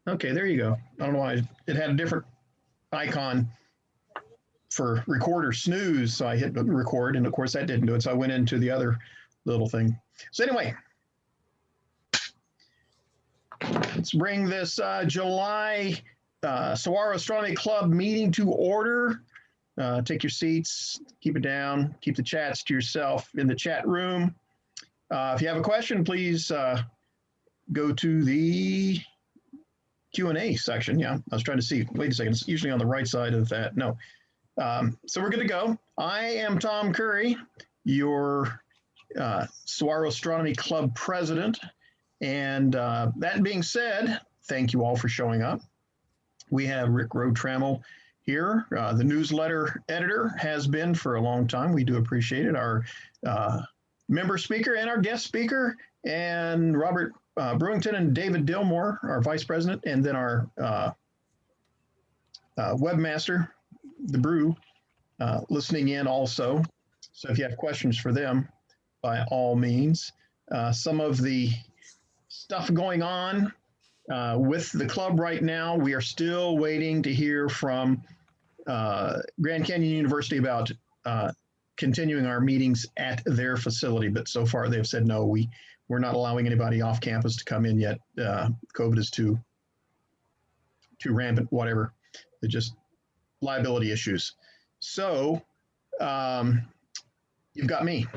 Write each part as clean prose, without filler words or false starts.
Okay, there you go. I don't know why it had a different icon for record or snooze. So I hit record, and of course that didn't do it. So I went into the other little thing. So anyway, let's bring this July Saguaro Astronomy Club meeting to order. Take your seats, keep it down, keep the chats to yourself in the chat room. If you have a question, please go to the Q&A section. Yeah, I was trying to see. Wait a second. It's usually on the right side of that. No. So we're good to go. I am Tom Curry, your Saguaro Astronomy Club president. And that being said, thank you all for showing up. We have Rick Rotrammel here. The newsletter editor has been for a long time. We do appreciate it. Our member speaker and our guest speaker, and Robert Brewington and David Dillmore, our vice president, and then our webmaster, the Brew, listening in also. So if you have questions for them, by all means. Some of the stuff going on with the club right now, we are still waiting to hear from Grand Canyon University about continuing our meetings at their facility, but so far they've said no, we're not allowing anybody off campus to come in yet. COVID is too rampant, whatever. They're just liability issues. So you've got me,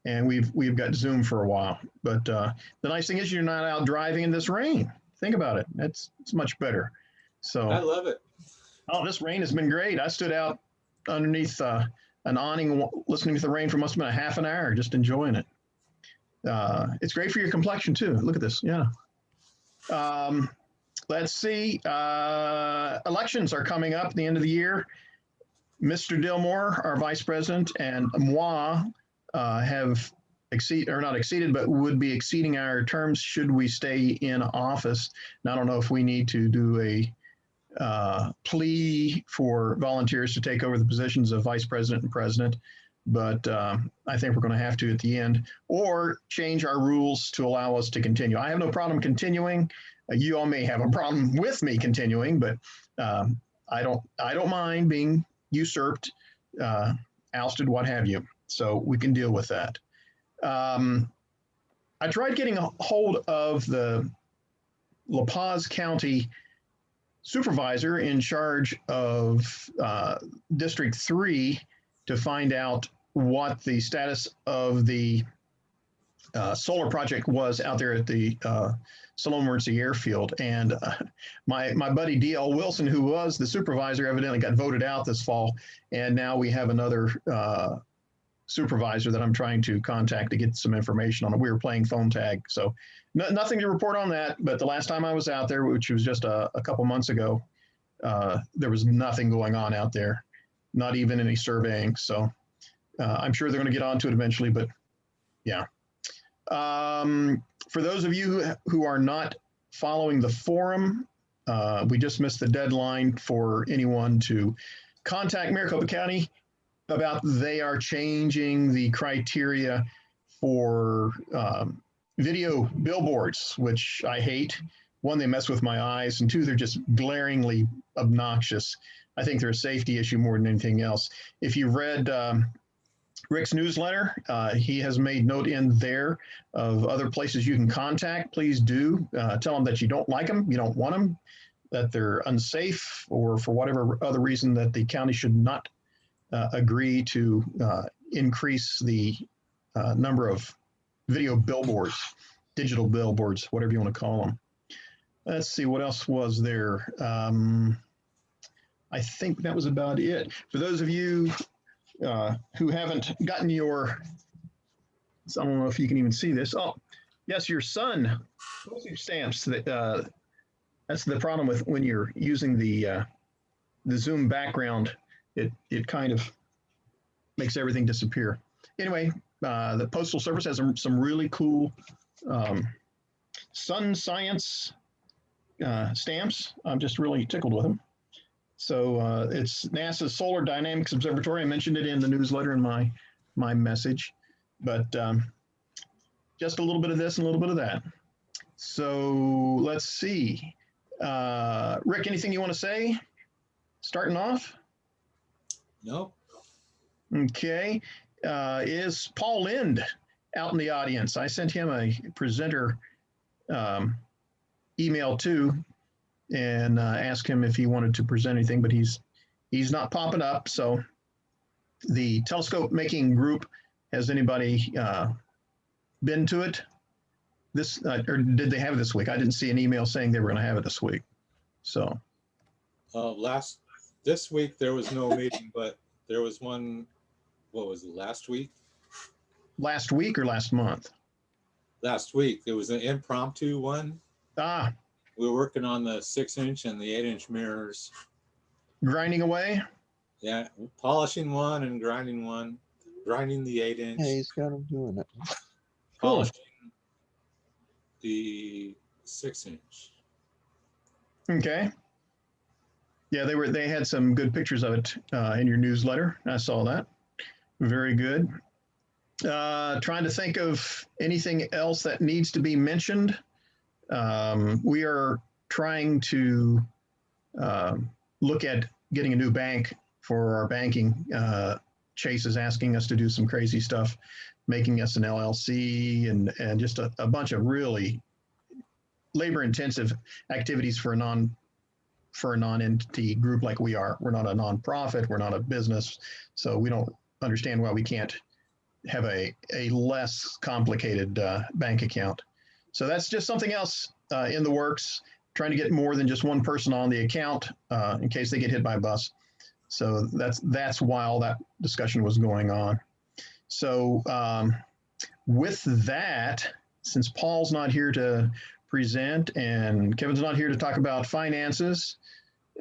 and we've got Zoom for a while. But the nice thing is you're not out driving in this rain. Think about it. It's much better. So I love it. Oh, this rain has been great. I stood out underneath an awning listening to the rain for must have been a half an hour, just enjoying it. It's great for your complexion too. Look at this. Yeah. Let's see. Elections are coming up at the end of the year. Mr. Dillmore, our vice president, and moi have not exceeded, but would be exceeding our terms should we stay in office. And I don't know if we need to do a plea for volunteers to take over the positions of vice president and president, but I think we're going to have to at the end, or change our rules to allow us to continue. I have no problem continuing. You all may have a problem with me continuing, but I don't mind being usurped, ousted, what have you. So we can deal with that. I tried getting a hold of the La Paz County supervisor in charge of District 3 to find out what the status of the solar project was out there at the Salome Emergency Airfield. And my buddy D.L. Wilson, who was the supervisor, evidently got voted out this fall. And now we have another supervisor that I'm trying to contact to get some information on it. We were playing phone tag. So nothing to report on that. But the last time I was out there, which was just a couple months ago, there was nothing going on out there, not even any surveying. So I'm sure they're going to get onto it eventually, but yeah. For those of you who are not following the forum, we just missed the deadline for anyone to contact Maricopa County about they are changing the criteria for video billboards, which I hate. One, they mess with my eyes, and two, they're just glaringly obnoxious. I think they're a safety issue more than anything else. If you've read Rick's newsletter, he has made note in there of other places you can contact. Please do tell them that you don't like them, you don't want them, that they're unsafe, or for whatever other reason that the county should not agree to increase the number of video billboards, digital billboards, whatever you want to call them. Let's see, what else was there? I think that was about it. For those of you who haven't gotten your, I don't know if you can even see this. Oh, yes, your son postage stamps. That's the problem with when you're using the Zoom background. It kind of makes everything disappear. Anyway, the Postal Service has some really cool sun science stamps. I'm just really tickled with them. So it's NASA's Solar Dynamics Observatory. I mentioned it in the newsletter in my message, but just a little bit of this and a little bit of that. So let's see. Rick, anything you want to say? Starting off? No. Okay. Is Paul Lind out in the audience? I sent him a presenter email too and asked him if he wanted to present anything, but he's not popping up. So the telescope making group, has anybody been to it this or did they have it this week? I didn't see an email saying they were going to have it this week. So this week there was no meeting, but there was one. What was it, last week? Last week or last month? Last week. It was an impromptu one. Ah, we were working on the 6-inch and the 8-inch mirrors. Grinding away? Yeah, polishing one and grinding one. Grinding the 8-inch. Yeah, he's got him doing it. Cool. Polishing the 6-inch. Okay. Yeah, they had some good pictures of it in your newsletter. I saw that. Very good. Trying to think of anything else that needs to be mentioned. We are trying to look at getting a new bank for our banking. Chase is asking us to do some crazy stuff, making us an LLC and just a bunch of really labor-intensive activities for a non-entity group like we are. We're not a nonprofit. We're not a business, so we don't understand why we can't have a less complicated bank account. So that's just something else in the works, trying to get more than just one person on the account in case they get hit by a bus. So that's why all that discussion was going on. So with that, since Paul's not here to present and Kevin's not here to talk about finances,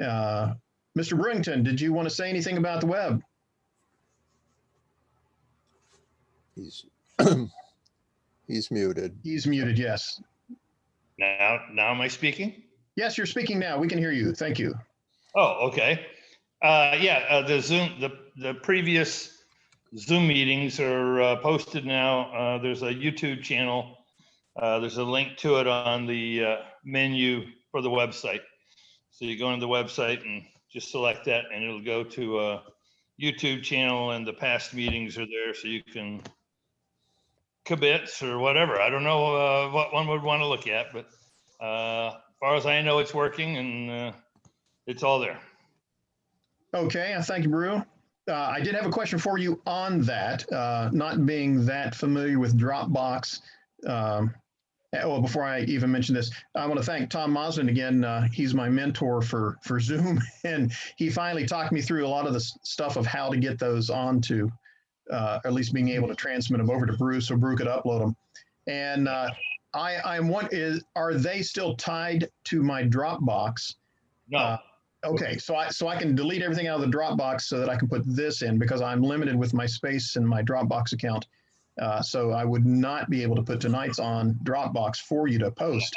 Mr. Brewington, did you want to say anything about the web? He's muted. He's muted, yes. Now am I speaking? Yes, you're speaking now. We can hear you. Thank you. Oh, okay. The previous Zoom meetings are posted now. There's a YouTube channel. There's a link to it on the menu for the website. So you go into the website and just select that, and it'll go to a YouTube channel, and the past meetings are there, so you can kibitz or whatever. I don't know what one would want to look at, but as far as I know, it's working, and it's all there. Okay, thank you, Brew. I did have a question for you on that. Not being that familiar with Dropbox, well, before I even mention this, I want to thank Tom Mosden again. He's my mentor for Zoom, and he finally talked me through a lot of the stuff of how to get those onto, at least being able to transmit them over to Brew so Brew could upload them. And are they still tied to my Dropbox? No. Okay, so I can delete everything out of the Dropbox so that I can put this in, because I'm limited with my space in my Dropbox account. So I would not be able to put tonight's on Dropbox for you to post.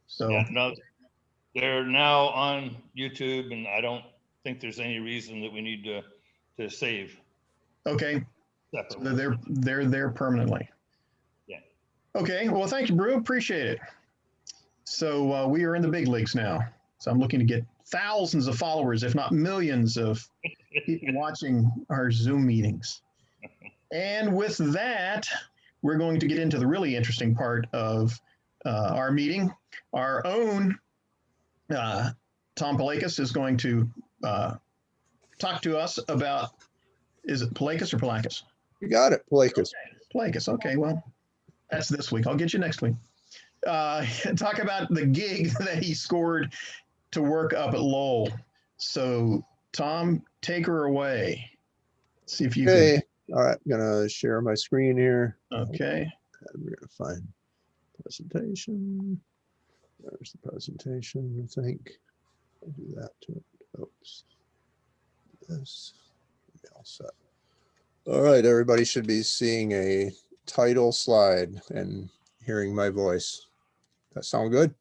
So yeah, no, they're now on YouTube, and I don't think there's any reason that we need to save. Okay, separately. so they're there permanently. Yeah. Okay, well, thank you, Brew. Appreciate it. So we are in the big leagues now. So I'm looking to get thousands of followers, if not millions of people watching our Zoom meetings. And with that, we're going to get into the really interesting part of our meeting. Our own Tom Palakis is going to talk to us about, is it Palakis or Palakis? You got it, Palakis. Okay. Palakis, okay, well, that's this week. I'll get you next week. Talk about the gig that he scored to work up at Lowell. So, Tom, take her away. See if you can. All right, I'm gonna share my screen here. Okay. We're gonna find presentation. There's the presentation, I think. I'll do that to it. Oops. This. All set. All right, everybody should be seeing a title slide and hearing my voice. That sound good?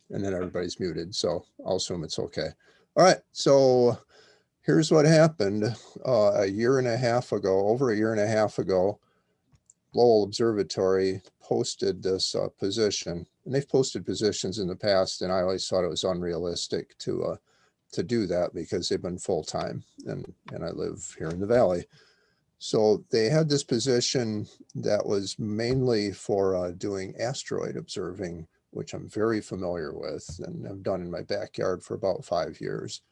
And then everybody's muted, so I'll assume it's okay. All right, so here's what happened over a year and a half ago. Lowell Observatory posted this position, and they've posted positions in the past, and I always thought it was unrealistic to do that because they've been full-time, and I live here in the Valley. So they had this position that was mainly for doing asteroid observing, which I'm very familiar with and have done in my backyard for about 5 years,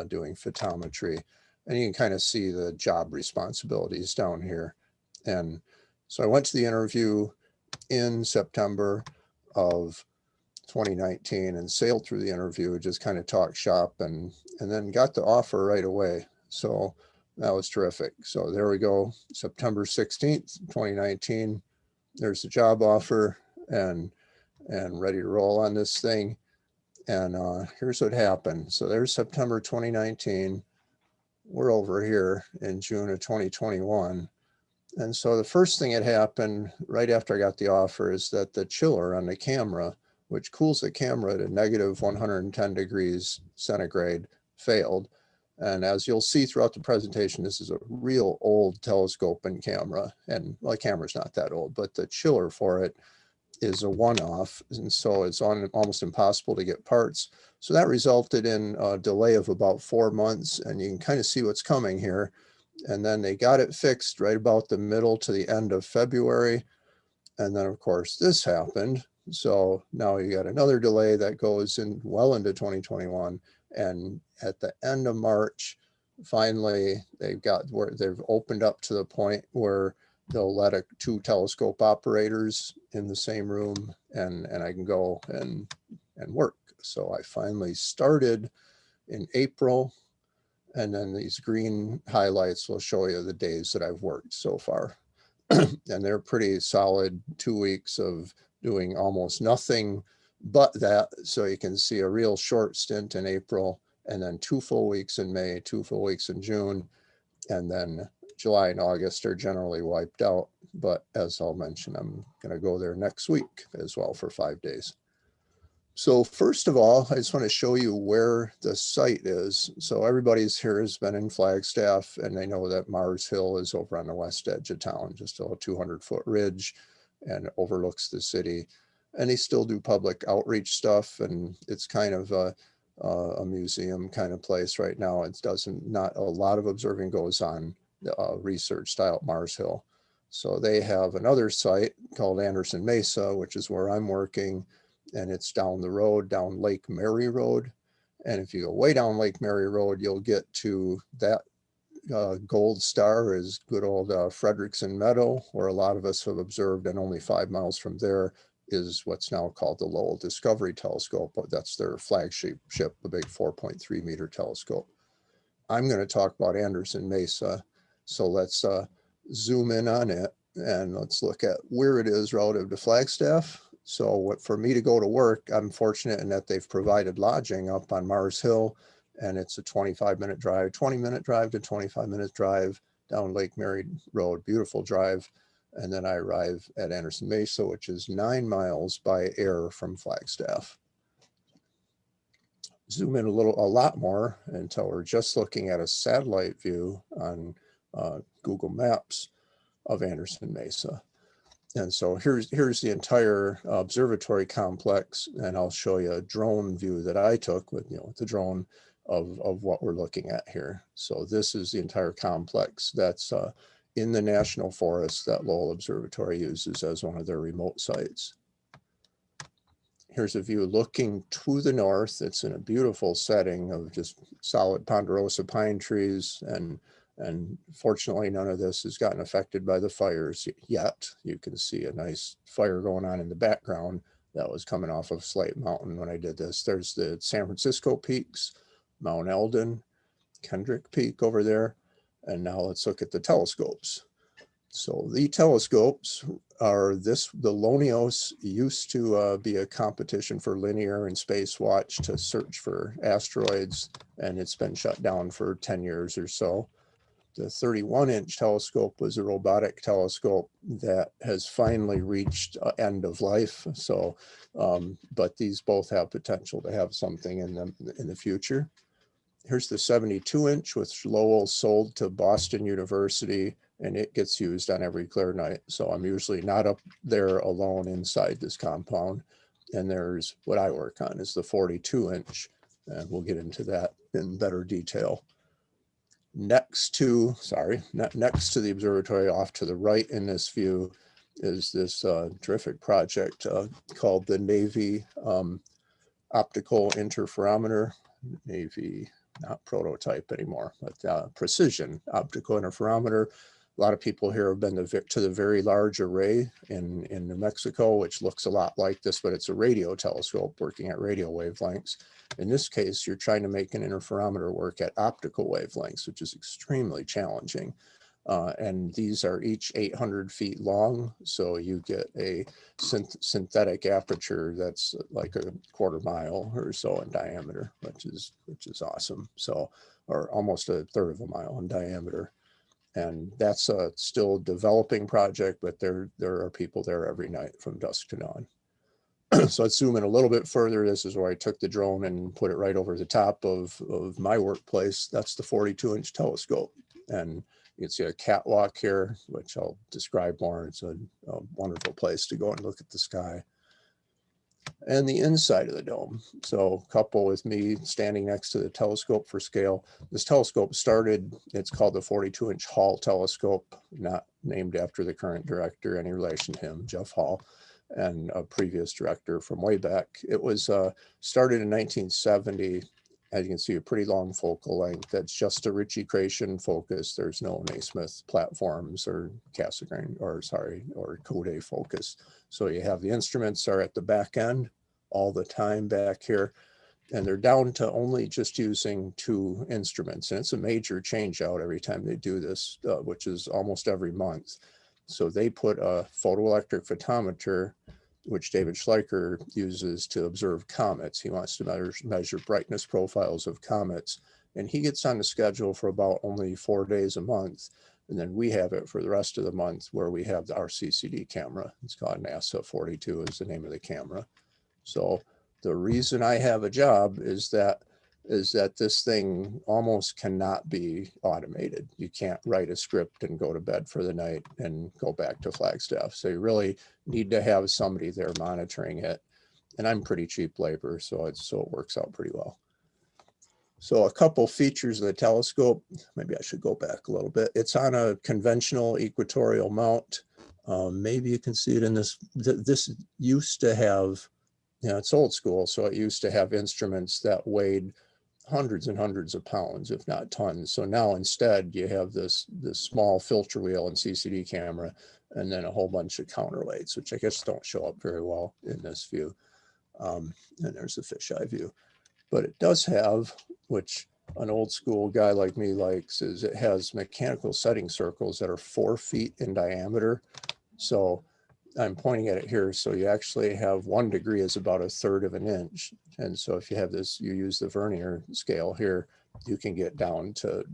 doing photometry. And you can kind of see the job responsibilities down here. And so I went to the interview in September of 2019 and sailed through the interview, just kind of talked shop, and then got the offer right away. So that was terrific. So there we go, September 16th, 2019. There's the job offer, and ready to roll on this thing. And here's what happened. So there's September 2019. We're over here in June of 2021. And so the first thing that happened right after I got the offer is that the chiller on the camera, which cools the camera at a negative 110 degrees centigrade, failed. And as you'll see throughout the presentation, this is a real old telescoping camera. And well, the camera's not that old, but the chiller for it is a one-off. And so it's almost impossible to get parts. So that resulted in a delay of about 4 months. And you can kind of see what's coming here. And then they got it fixed right about the middle to the end of February. And then of course this happened. So now you got another delay that goes in well into 2021. And at the end of March, finally they've opened up to the point where they'll let two telescope operators in the same room, and I can go and work. So I finally started in April. And then these green highlights will show you the days that I've worked so far. And they're pretty solid 2 weeks of doing almost nothing but that. So you can see a real short stint in April, and then 2 full weeks in May, 2 full weeks in June, and then July and August are generally wiped out. But as I'll mention, I'm going to go there next week as well for 5 days. So first of all, I just want to show you where the site is. So everybody's here has been in Flagstaff, and they know that Mars Hill is over on the west edge of town, just a 200-foot ridge, and overlooks the city. And they still do public outreach stuff, and it's kind of a museum kind of place right now. It not a lot of observing goes on research style at Mars Hill. So they have another site called Anderson Mesa, which is where I'm working. And it's down the road, down Lake Mary Road. And if you go way down Lake Mary Road, you'll get to that gold star is good old Frederickson Meadow, where a lot of us have observed, and only 5 miles from there is what's now called the Lowell Discovery Telescope. That's their flagship ship, the big 4.3 meter telescope. I'm going to talk about Anderson Mesa. So let's zoom in on it, and let's look at where it is relative to Flagstaff. So for me to go to work, I'm fortunate in that they've provided lodging up on Mars Hill, and it's a 25-minute drive, 20-minute drive to 25-minute drive down Lake Mary Road, beautiful drive. And then I arrive at Anderson Mesa, which is 9 miles by air from Flagstaff. Zoom in a lot more until we're just looking at a satellite view on Google Maps of Anderson Mesa. And so here's the entire observatory complex, and I'll show you a drone view that I took with the drone of what we're looking at here. So this is the entire complex that's in the national forest that Lowell Observatory uses as one of their remote sites. Here's a view looking to the north. It's in a beautiful setting of just solid ponderosa pine trees, and fortunately, none of this has gotten affected by the fires yet. You can see a nice fire going on in the background that was coming off of Slate Mountain when I did this. There's the San Francisco peaks, Mount Eldon, Kendrick Peak over there. And now let's look at the telescopes. So the telescopes are the Lonios used to be a competition for linear and space watch to search for asteroids, and it's been shut down for 10 years or so. The 31-inch telescope was a robotic telescope that has finally reached end of life. So, but these both have potential to have something in them in the future. Here's the 72-inch, which Lowell sold to Boston University and it gets used on every clear night. So I'm usually not up there alone inside this compound. And there's what I work on is the 42-inch, and we'll get into that in better detail. Next to the observatory, off to the right in this view, is this terrific project called the Navy Optical Interferometer. Navy, not prototype anymore, but precision optical interferometer. A lot of people here have been to the Very Large Array in New Mexico, which looks a lot like this, but it's a radio telescope working at radio wavelengths. In this case, you're trying to make an interferometer work at optical wavelengths, which is extremely challenging. And these are each 800 feet long. So you get a synthetic aperture that's like a 1/4 mile or so in diameter, which is awesome. So, or almost 1/3 of a mile in diameter. And that's a still developing project, but there are people there every night from dusk to dawn. So let's zoom in a little bit further. This is where I took the drone and put it right over the top of my workplace. That's the 42-inch telescope. And you can see a catwalk here, which I'll describe more. It's a wonderful place to go and look at the sky. And the inside of the dome. So couple with me standing next to the telescope for scale. This telescope started, it's called the 42-inch Hall telescope, not named after the current director, any relation to him, Jeff Hall, and a previous director from way back. It was started in 1970. As you can see, a pretty long focal length. That's just a Ritchie-Creation focus. There's no Naismith platforms or Cassegrain, or Coday focus. So you have the instruments are at the back end all the time back here, and they're down to only just using 2 instruments. And it's a major change out every time they do this, which is almost every month. So they put a photoelectric photometer, which David Schleicher uses to observe comets. He wants to measure brightness profiles of comets. And he gets on the schedule for about only 4 days a month. And then we have it for the rest of the month where we have our CCD camera. It's called NASA 42 is the name of the camera. So the reason I have a job is that this thing almost cannot be automated. You can't write a script and go to bed for the night and go back to Flagstaff. So you really need to have somebody there monitoring it. And I'm pretty cheap labor, so it works out pretty well. So a couple features of the telescope, maybe I should go back a little bit. It's on a conventional equatorial mount. Maybe you can see it in this. This used to have, it's old school, so it used to have instruments that weighed hundreds and hundreds of pounds, if not tons. So now instead you have this small filter wheel and CCD camera, and then a whole bunch of counterweights, which I guess don't show up very well in this view. And there's the fisheye view. But it does have, which an old school guy like me likes, is it has mechanical setting circles that are 4 feet in diameter. So I'm pointing at it here. So you actually have 1 degree is about 1/3 of an inch. And so if you have this, you use the vernier scale here, you can get down to,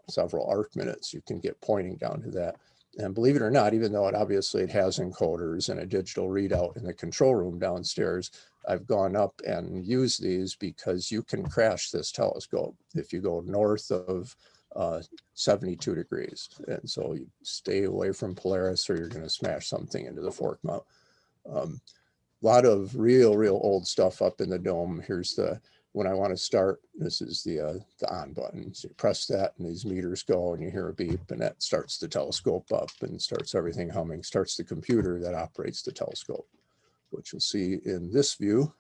several arc minutes. You can get pointing down to that. And believe it or not, even though it has encoders and a digital readout in the control room downstairs, I've gone up and used these because you can crash this telescope if you go north of 72 degrees. And so you stay away from Polaris or you're going to smash something into the fork mount. A lot of real old stuff up in the dome. Here's when I want to start, this is the on button. So you press that and these meters go and you hear a beep and that starts the telescope up and starts everything humming, starts the computer that operates the telescope, which you'll see in this view.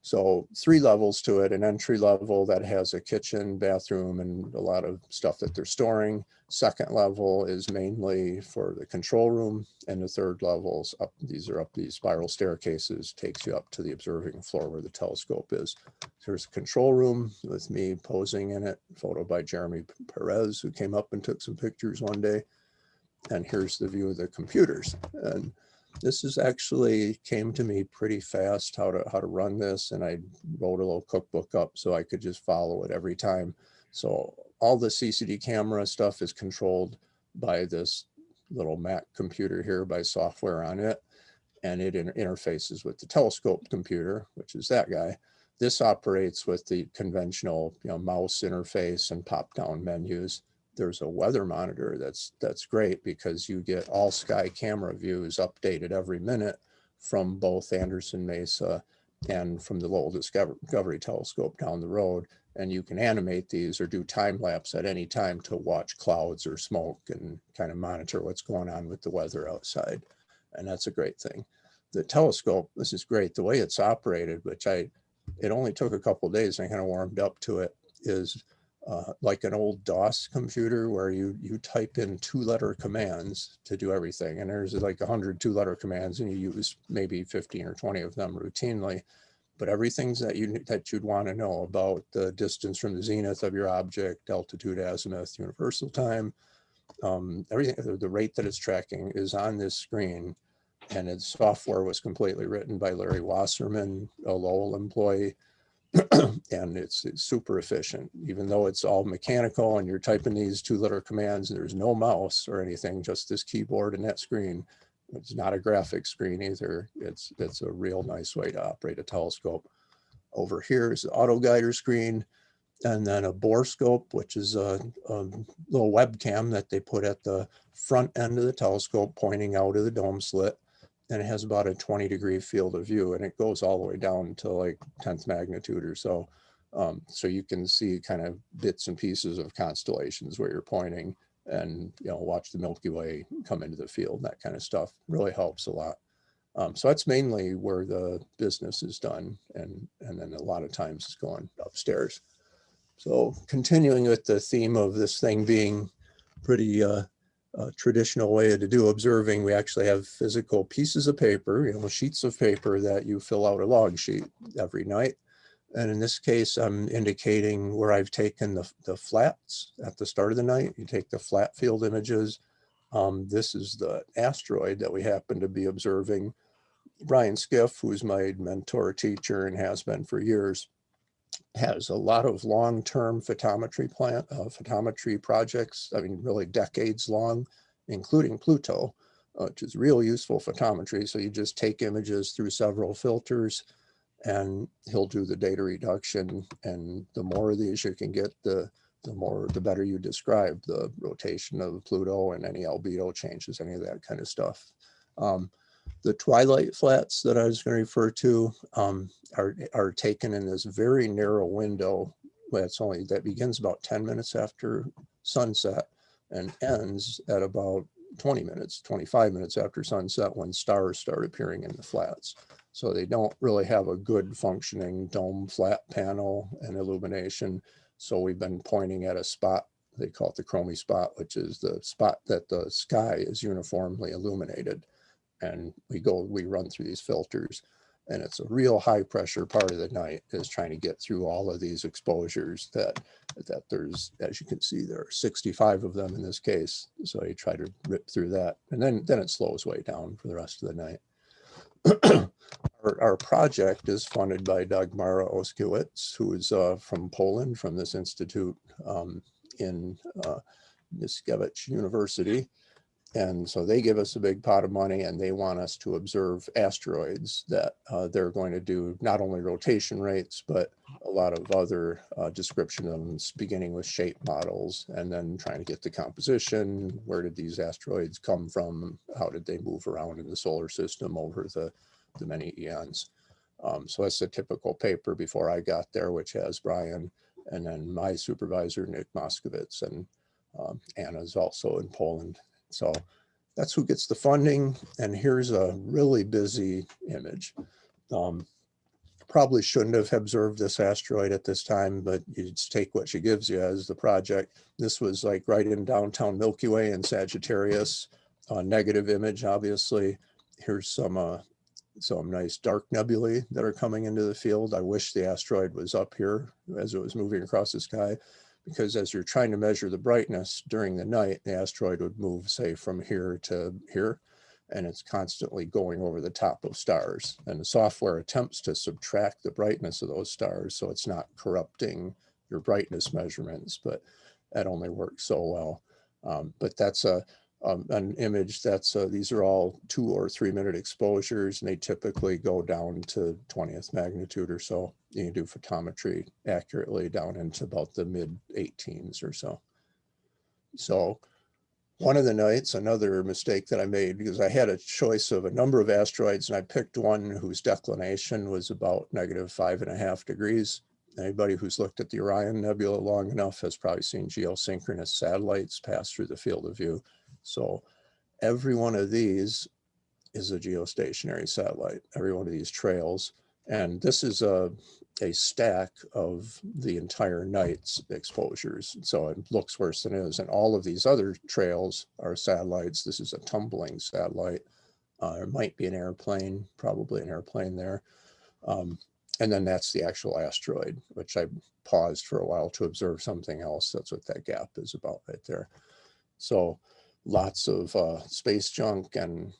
So 3 levels to it, an entry level that has a kitchen, bathroom, and a lot of stuff that they're storing. Second level is mainly for the control room, and the 3rd level's up. These are up these spiral staircases, takes you up to the observing floor where the telescope is. There's a control room with me posing in it, photo by Jeremy Perez, who came up and took some pictures one day. And here's the view of the computers. And this is actually came to me pretty fast, how to run this. And I wrote a little cookbook up so I could just follow it every time. So all the CCD camera stuff is controlled by this little Mac computer here by software on it. And it interfaces with the telescope computer, which is that guy. This operates with the conventional mouse interface and pop-down menus. there's a weather monitor that's great because you get all sky camera views updated every minute from both Anderson Mesa and from the Lowell Discovery Telescope down the road. And you can animate these or do time lapse at any time to watch clouds or smoke and kind of monitor what's going on with the weather outside. And that's a great thing. The telescope, this is great. The way it's operated, which it only took a couple of days and I kind of warmed up to it, is like an old DOS computer where you type in 2-letter commands to do everything. And there's like 100 2-letter commands and you use maybe 15 or 20 of them routinely. But everything's that you'd want to know about the distance from the zenith of your object, altitude, azimuth, universal time, everything, the rate that it's tracking is on this screen. And its software was completely written by Larry Wasserman, a Lowell employee. And it's super efficient, even though it's all mechanical and you're typing these 2-letter commands and there's no mouse or anything, just this keyboard and that screen. It's not a graphic screen either. It's a real nice way to operate a telescope. Over here is the auto guider screen, and then a borescope, which is a little webcam that they put at the front end of the telescope pointing out of the dome slit. And it has about a 20-degree field of view, and it goes all the way down to like 10th magnitude or so. So you can see kind of bits and pieces of constellations where you're pointing, and watch the Milky Way come into the field. That kind of stuff really helps a lot. So that's mainly where the business is done, and then a lot of times it's going upstairs. So continuing with the theme of this thing being pretty traditional way to do observing, we actually have physical pieces of paper, sheets of paper that you fill out a log sheet every night. And in this case, I'm indicating where I've taken the flats at the start of the night. You take the flat field images. This is the asteroid that we happen to be observing. Brian Skiff, who's my mentor teacher and has been for years, has a lot of long-term photometry projects. I mean, really decades long, including Pluto, which is real useful photometry. So you just take images through several filters, and he'll do the data reduction. And the more of these you can get, the better you describe the rotation of Pluto and any albedo changes, any of that kind of stuff. The twilight flats that I was going to refer to are taken in this very narrow window. That begins about 10 minutes after sunset and ends at about 25 minutes after sunset, when stars start appearing in the flats. So they don't really have a good functioning dome flat panel and illumination. So we've been pointing at a spot, they call it the chromie spot, which is the spot that the sky is uniformly illuminated. And we run through these filters, and it's a real high pressure part of the night, is trying to get through all of these exposures that there's, as you can see, there are 65 of them in this case. So you try to rip through that, and then it slows way down for the rest of the night. Our project is funded by Dagmara Oskiewicz, who is from Poland, from this institute in Mickiewicz University. And so they give us a big pot of money, and they want us to observe asteroids that they're going to do not only rotation rates, but a lot of other description of them, beginning with shape models, and then trying to get the composition. Where did these asteroids come from? How did they move around in the solar system over the many eons? So that's a typical paper before I got there, which has Brian, and then my supervisor, Nick Moskowitz, and Anna's also in Poland. So that's who gets the funding. And here's a really busy image. Probably shouldn't have observed this asteroid at this time, but you just take what she gives you as the project. This was like right in downtown Milky Way in Sagittarius. Negative image, obviously. Here's some nice dark nebulae that are coming into the field. I wish the asteroid was up here as it was moving across the sky, because as you're trying to measure the brightness during the night, the asteroid would move, say, from here to here, and it's constantly going over the top of stars. And the software attempts to subtract the brightness of those stars so it's not corrupting your brightness measurements, but that only works so well. But that's an image that's, these are all 2 or 3 minute exposures, and they typically go down to 20th magnitude or so. You can do photometry accurately down into about the mid 18s or so. So one of the nights, another mistake that I made, because I had a choice of a number of asteroids and I picked one whose declination was about -5.5 degrees. Anybody who's looked at the Orion Nebula long enough has probably seen geosynchronous satellites pass through the field of view. So every one of these is a geostationary satellite, every one of these trails. And this is a stack of the entire night's exposures. So it looks worse than it is. And all of these other trails are satellites. This is a tumbling satellite. There might be an airplane, probably an airplane there. And then that's the actual asteroid, which I paused for a while to observe something else. That's what that gap is about right there. So lots of space junk, and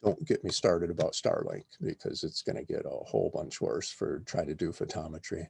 don't get me started about Starlink, because it's going to get a whole bunch worse for trying to do photometry.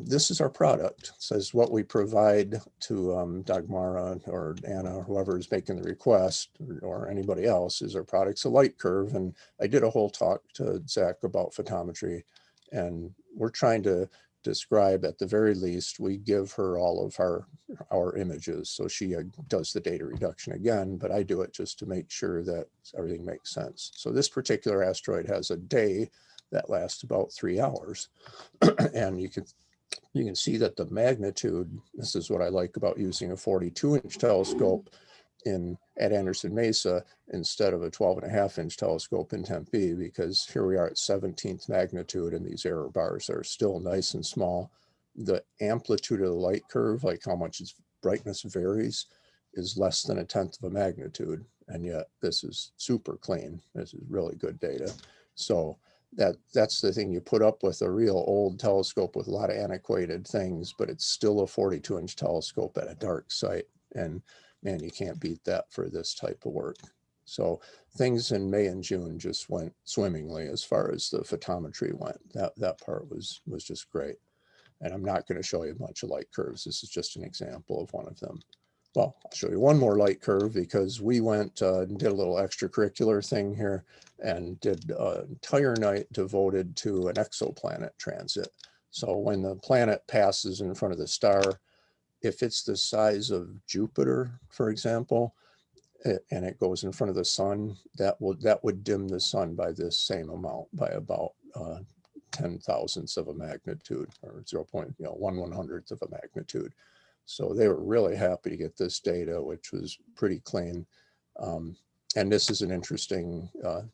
This is our product. It says what we provide to Dagmara or Anna, or whoever is making the request, or anybody else, is our product's a light curve. And I did a whole talk to Zach about photometry, and we're trying to describe, at the very least, we give her all of our images. So she does the data reduction again, but I do it just to make sure that everything makes sense. So this particular asteroid has a day that lasts about 3 hours. And you can see that the magnitude, this is what I like about using a 42-inch telescope at Anderson Mesa instead of a 12.5-inch telescope in Tempe, because here we are at 17th magnitude and these error bars are still nice and small. The amplitude of the light curve, like how much its brightness varies, is less than 1/10 of a magnitude. And yet this is super clean. This is really good data. So that's the thing, you put up with a real old telescope with a lot of antiquated things, but it's still a 42-inch telescope at a dark site. And man, you can't beat that for this type of work. So things in May and June just went swimmingly as far as the photometry went. That part was just great. And I'm not going to show you much of light curves. This is just an example of one of them. Well, I'll show you one more light curve, because we went and did a little extracurricular thing here and did an entire night devoted to an exoplanet transit. So when the planet passes in front of the star, if it's the size of Jupiter, for example, and it goes in front of the sun, that would dim the sun by this same amount, by about 10 thousandths of a magnitude, or 0.1/100th of a magnitude. So they were really happy to get this data, which was pretty clean. And this is an interesting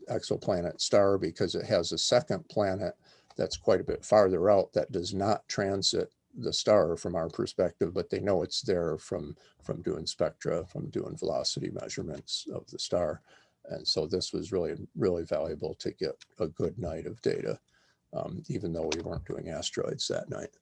exoplanet star, because it has a second planet that's quite a bit farther out that does not transit the star from our perspective, but they know it's there from doing spectra, from doing velocity measurements of the star. And so this was really, really valuable to get a good night of data, even though we weren't doing asteroids that night.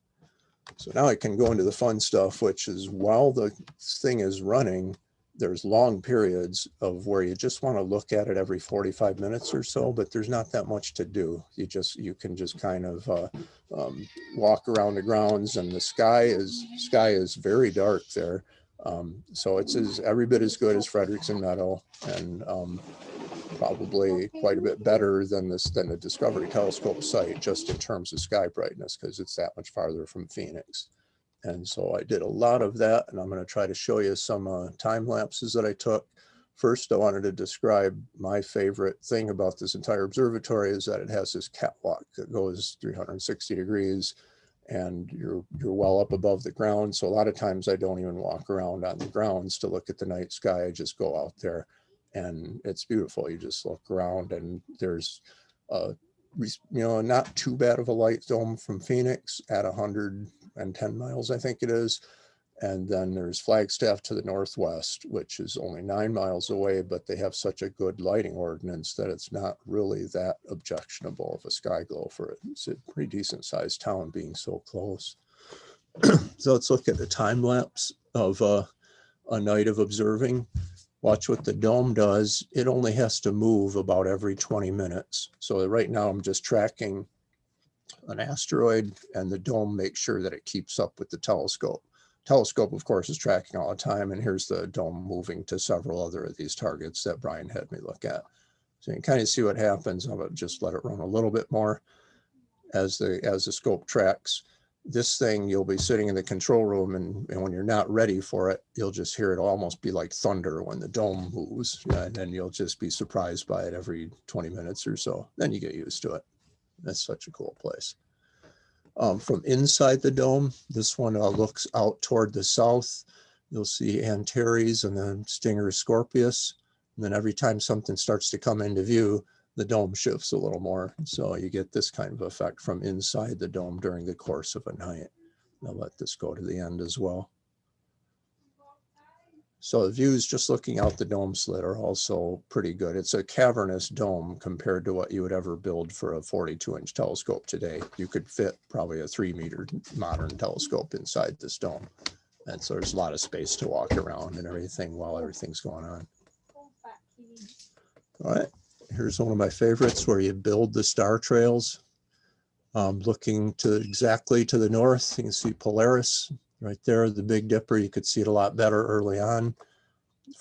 So now I can go into the fun stuff, which is, while the thing is running, there's long periods of where you just want to look at it every 45 minutes or so, but there's not that much to do. You can just kind of walk around the grounds, and the sky is very dark there. So it's every bit as good as Frederickson Meadow, and probably quite a bit better than the Discovery Telescope site, just in terms of sky brightness, because it's that much farther from Phoenix. And so I did a lot of that, and I'm going to try to show you some time lapses that I took. First, I wanted to describe my favorite thing about this entire observatory is that it has this catwalk that goes 360 degrees, and you're well up above the ground. So a lot of times I don't even walk around on the grounds to look at the night sky. I just go out there, and it's beautiful. You just look around, and there's not too bad of a light dome from Phoenix at 110 miles, I think it is. And then there's Flagstaff to the northwest, which is only 9 miles away, but they have such a good lighting ordinance that it's not really that objectionable of a sky glow for it. It's a pretty decent sized town being so close. So let's look at the time lapse of a night of observing. Watch what the dome does. It only has to move about every 20 minutes. So right now I'm just tracking an asteroid, and the dome makes sure that it keeps up with the telescope. Telescope, of course, is tracking all the time, and here's the dome moving to several other of these targets that Brian had me look at. So you can kind of see what happens. I'm going to just let it run a little bit more as the scope tracks. this thing, you'll be sitting in the control room, and when you're not ready for it, you'll just hear it almost be like thunder when the dome moves. And then you'll just be surprised by it every 20 minutes or so. Then you get used to it. That's such a cool place. From inside the dome, this one looks out toward the south. You'll see Antares and then Stinger Scorpius. And then every time something starts to come into view, the dome shifts a little more. So you get this kind of effect from inside the dome during the course of a night. I'll let this go to the end as well. So the views just looking out the dome slit are also pretty good. It's a cavernous dome compared to what you would ever build for a 42-inch telescope today. You could fit probably a 3-meter modern telescope inside this dome. And so there's a lot of space to walk around and everything while everything's going on. All right, here's one of my favorites where you build the star trails. Looking to exactly to the north, you can see Polaris right there, the Big Dipper. You could see it a lot better early on.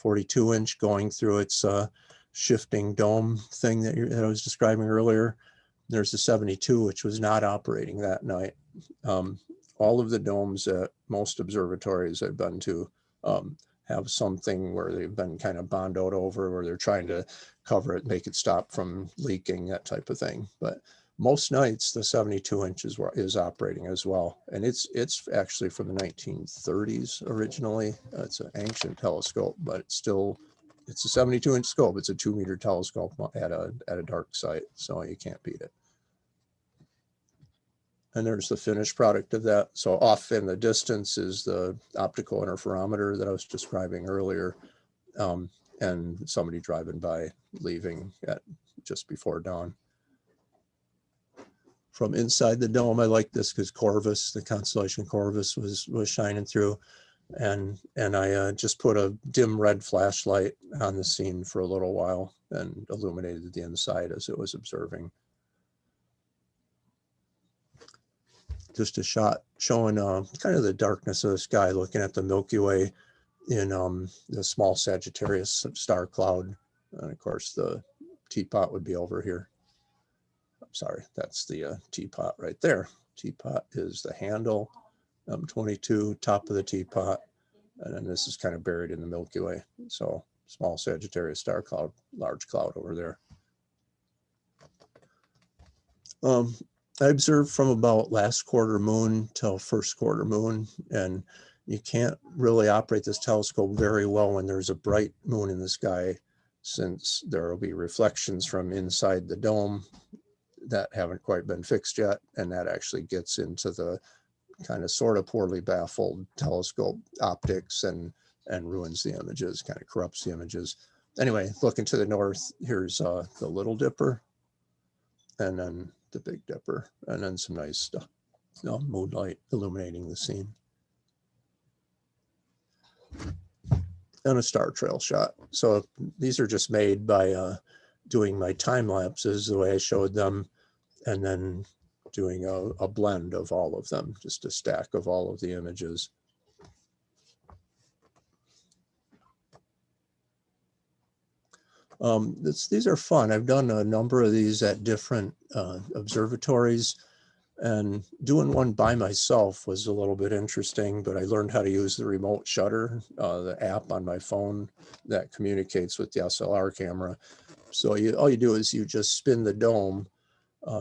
42-inch going through its shifting dome thing that I was describing earlier. There's the 72, which was not operating that night. All of the domes at most observatories I've been to have something where they've been kind of bondoed over, where they're trying to cover it, make it stop from leaking, that type of thing. But most nights, the 72 inches is operating as well. And it's actually from the 1930s originally. It's an ancient telescope, but it's a 72-inch scope. It's a 2-meter telescope at a dark site, so you can't beat it. And there's the finished product of that. So off in the distance is the optical interferometer that I was describing earlier, and somebody driving by, leaving at just before dawn. From inside the dome, I like this because Corvus, the constellation Corvus, was shining through, and I just put a dim red flashlight on the scene for a little while and illuminated the inside as it was observing. Just a shot showing kind of the darkness of the sky, looking at the Milky Way in the small Sagittarius star cloud. And of course, the teapot would be over here. I'm sorry, that's the teapot right there. Teapot is the handle, M22, top of the teapot. And then this is kind of buried in the Milky Way. So small Sagittarius star cloud, large cloud over there. I observed from about last quarter moon till first quarter moon, and you can't really operate this telescope very well when there's a bright moon in the sky, since there will be reflections from inside the dome that haven't quite been fixed yet, and that actually gets into the kind of sort of poorly baffled telescope optics and ruins the images, kind of corrupts the images. Anyway, looking to the north, here's the Little Dipper, and then the Big Dipper, and then some nice stuff, moonlight illuminating the scene. And a star trail shot. So these are just made by doing my time lapses the way I showed them, and then doing a blend of all of them, just a stack of all of the images. These are fun. I've done a number of these at different observatories, and doing one by myself was a little bit interesting, but I learned how to use the remote shutter, the app on my phone that communicates with the SLR camera. So all you do is you just spin the dome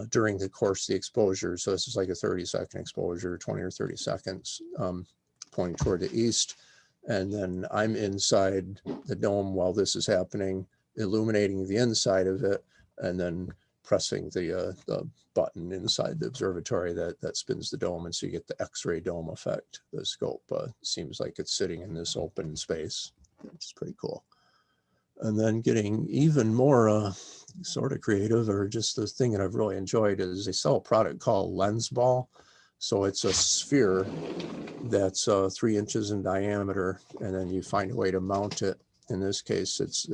during the course of the exposure. So this is like a 30-second exposure, 20 or 30 seconds, pointing toward the east. And then I'm inside the dome while this is happening, illuminating the inside of it, and then pressing the button inside the observatory that spins the dome. And so you get the X-ray dome effect. The scope seems like it's sitting in this open space, which is pretty cool. And then getting even more sort of creative, or just the thing that I've really enjoyed, is they sell a product called Lens Ball. So it's a sphere that's 3 inches in diameter, and then you find a way to mount it. In this case, it's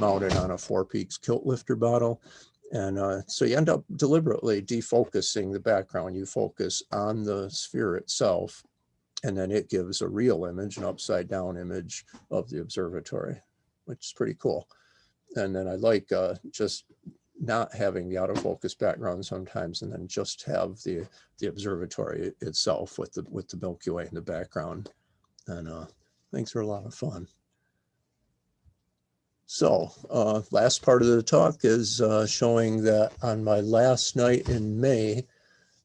mounted on a 4 Peaks kilt lifter bottle. And so you end up deliberately defocusing the background. You focus on the sphere itself, and then it gives a real image, an upside down image of the observatory, which is pretty cool. And then I like just not having the autofocus background sometimes, and then just have the observatory itself with the Milky Way in the background. And things are a lot of fun. So last part of the talk is showing that on my last night in May,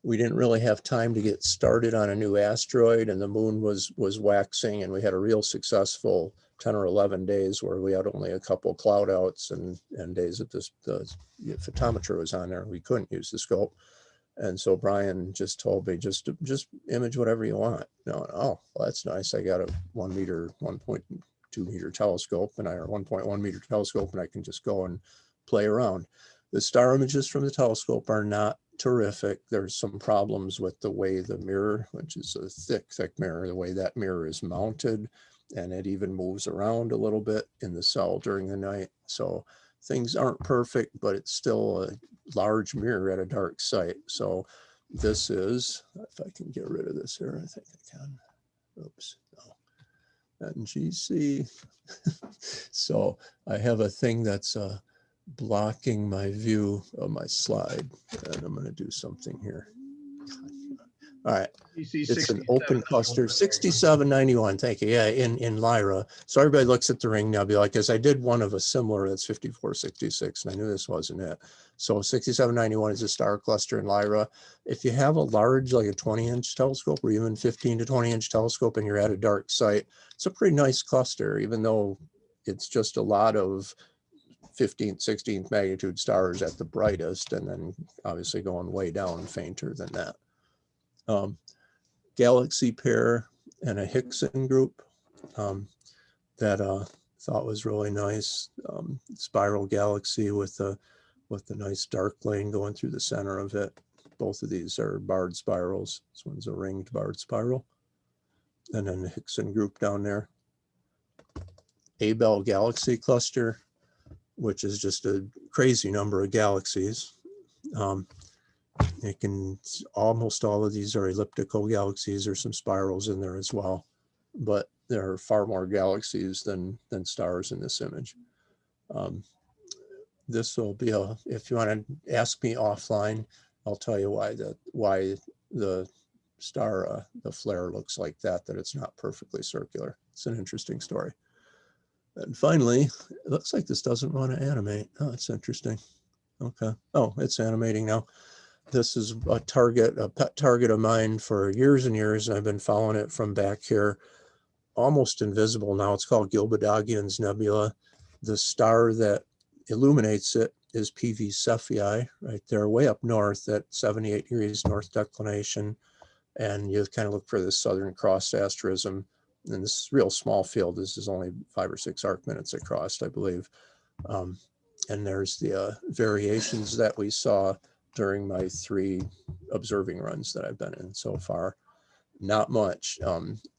we didn't really have time to get started on a new asteroid, and the moon was waxing, and we had a real successful 10 or 11 days where we had only a couple cloud outs and days that the photometer was on there. We couldn't use the scope. And so Brian just told me, just image whatever you want. No, oh, well, that's nice. I got a 1 meter, 1.2 meter telescope, and or 1.1 meter telescope, and I can just go and play around. The star images from the telescope are not terrific. There's some problems with the way the mirror, which is a thick mirror, the way that mirror is mounted, and it even moves around a little bit in the cell during the night. So things aren't perfect, but it's still a large mirror at a dark site. So this is, if I can get rid of this here, I think I can. Oops, no. NGC. So I have a thing that's blocking my view of my slide, and I'm going to do something here. All right, it's an open cluster, 6791. Thank you. Yeah, in Lyra. So everybody looks at the Ring Nebula because I did one of a similar that's 5466, and I knew this wasn't it. So 6791 is a star cluster in Lyra. If you have a large, like a 20-inch telescope, or even 15 to 20-inch telescope, and you're at a dark site, it's a pretty nice cluster, even though it's just a lot of 15th, 16th magnitude stars at the brightest, and then obviously going way down fainter than that. Galaxy pair and a Hickson group that thought was really nice. Spiral galaxy with a nice dark lane going through the center of it. Both of these are barred spirals. This one's a ringed barred spiral. And then the Hickson group down there. Abell galaxy cluster, which is just a crazy number of galaxies. Almost all of these are elliptical galaxies. There's some spirals in there as well, but there are far more galaxies than stars in this image. This will be if you want to ask me offline, I'll tell you why the star, the flare looks like that it's not perfectly circular. It's an interesting story. And finally, it looks like this doesn't want to animate. Oh, that's interesting. Okay. Oh, it's animating now. This is a pet target of mine for years and years, and I've been following it from back here. Almost invisible now. It's called Gilbadagian's Nebula. The star that illuminates it is PV Cephei, right there, way up north at 78 degrees north declination. And you kind of look for this Southern Cross asterism. And this is real small field. This is only 5 or 6 arc minutes across, I believe. And there's the variations that we saw during my 3 observing runs that I've been in so far. Not much.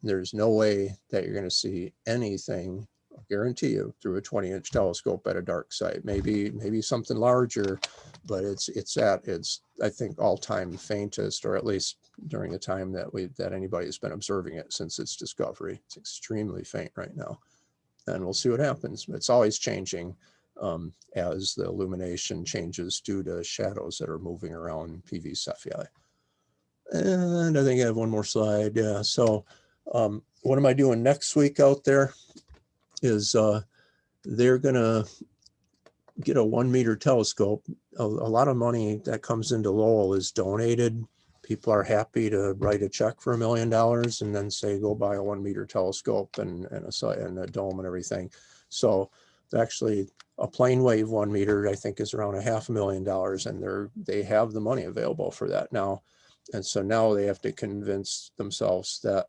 There's no way that you're going to see anything, I guarantee you, through a 20-inch telescope at a dark site. Maybe something larger, but it's I think all-time faintest, or at least during the time that anybody's been observing it since its discovery. It's extremely faint right now, and we'll see what happens. It's always changing as the illumination changes due to shadows that are moving around PV Cephei. And I think I have one more slide. Yeah. So what am I doing next week out there is they're going to get a 1 meter telescope. A lot of money that comes into Lowell is donated. People are happy to write a check for $1 million and then say, go buy a 1 meter telescope and a dome and everything. So actually a plane wave 1 meter, I think, is around $500,000, and they have the money available for that now. And so now they have to convince themselves that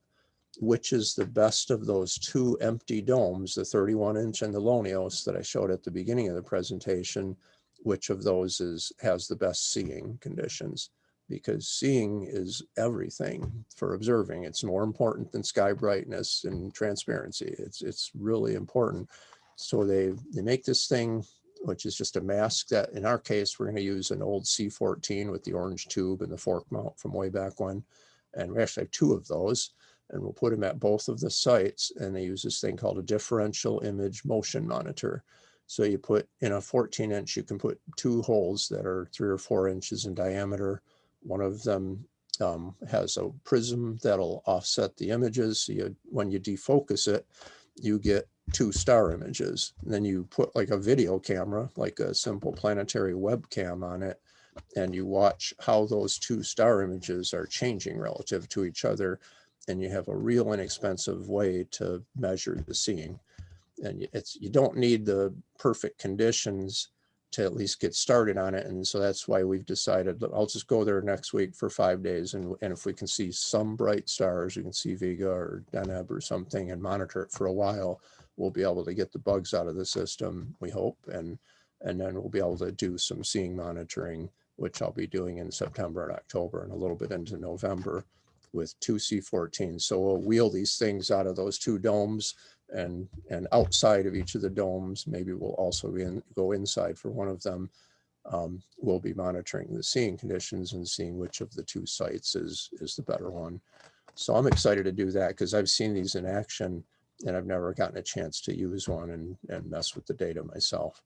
which is the best of those 2 empty domes, the 31-inch and the Lonios that I showed at the beginning of the presentation, which of those has the best seeing conditions, because seeing is everything for observing. It's more important than sky brightness and transparency. It's really important. So they make this thing, which is just a mask that, in our case, we're going to use an old C14 with the orange tube and the fork mount from way back when. And we actually have 2 of those, and we'll put them at both of the sites. And they use this thing called a differential image motion monitor. So you put in a 14-inch, you can put 2 holes that are 3 or 4 inches in diameter. One of them has a prism that'll offset the images. So when you defocus it, you get 2 star images. And then you put like a video camera, like a simple planetary webcam on it, and you watch how those 2 star images are changing relative to each other. And you have a real inexpensive way to measure the seeing. And you don't need the perfect conditions to at least get started on it. And so that's why we've decided, I'll just go there next week for 5 days. And if we can see some bright stars, you can see Vega or Deneb or something and monitor it for a while, we'll be able to get the bugs out of the system, we hope. And then we'll be able to do some seeing monitoring, which I'll be doing in September and October and a little bit into November with 2 C14. So we'll wheel these things out of those 2 domes, and outside of each of the domes, maybe we'll also go inside for one of them. We'll be monitoring the seeing conditions and seeing which of the 2 sites is the better one. So I'm excited to do that because I've seen these in action and I've never gotten a chance to use one and mess with the data myself.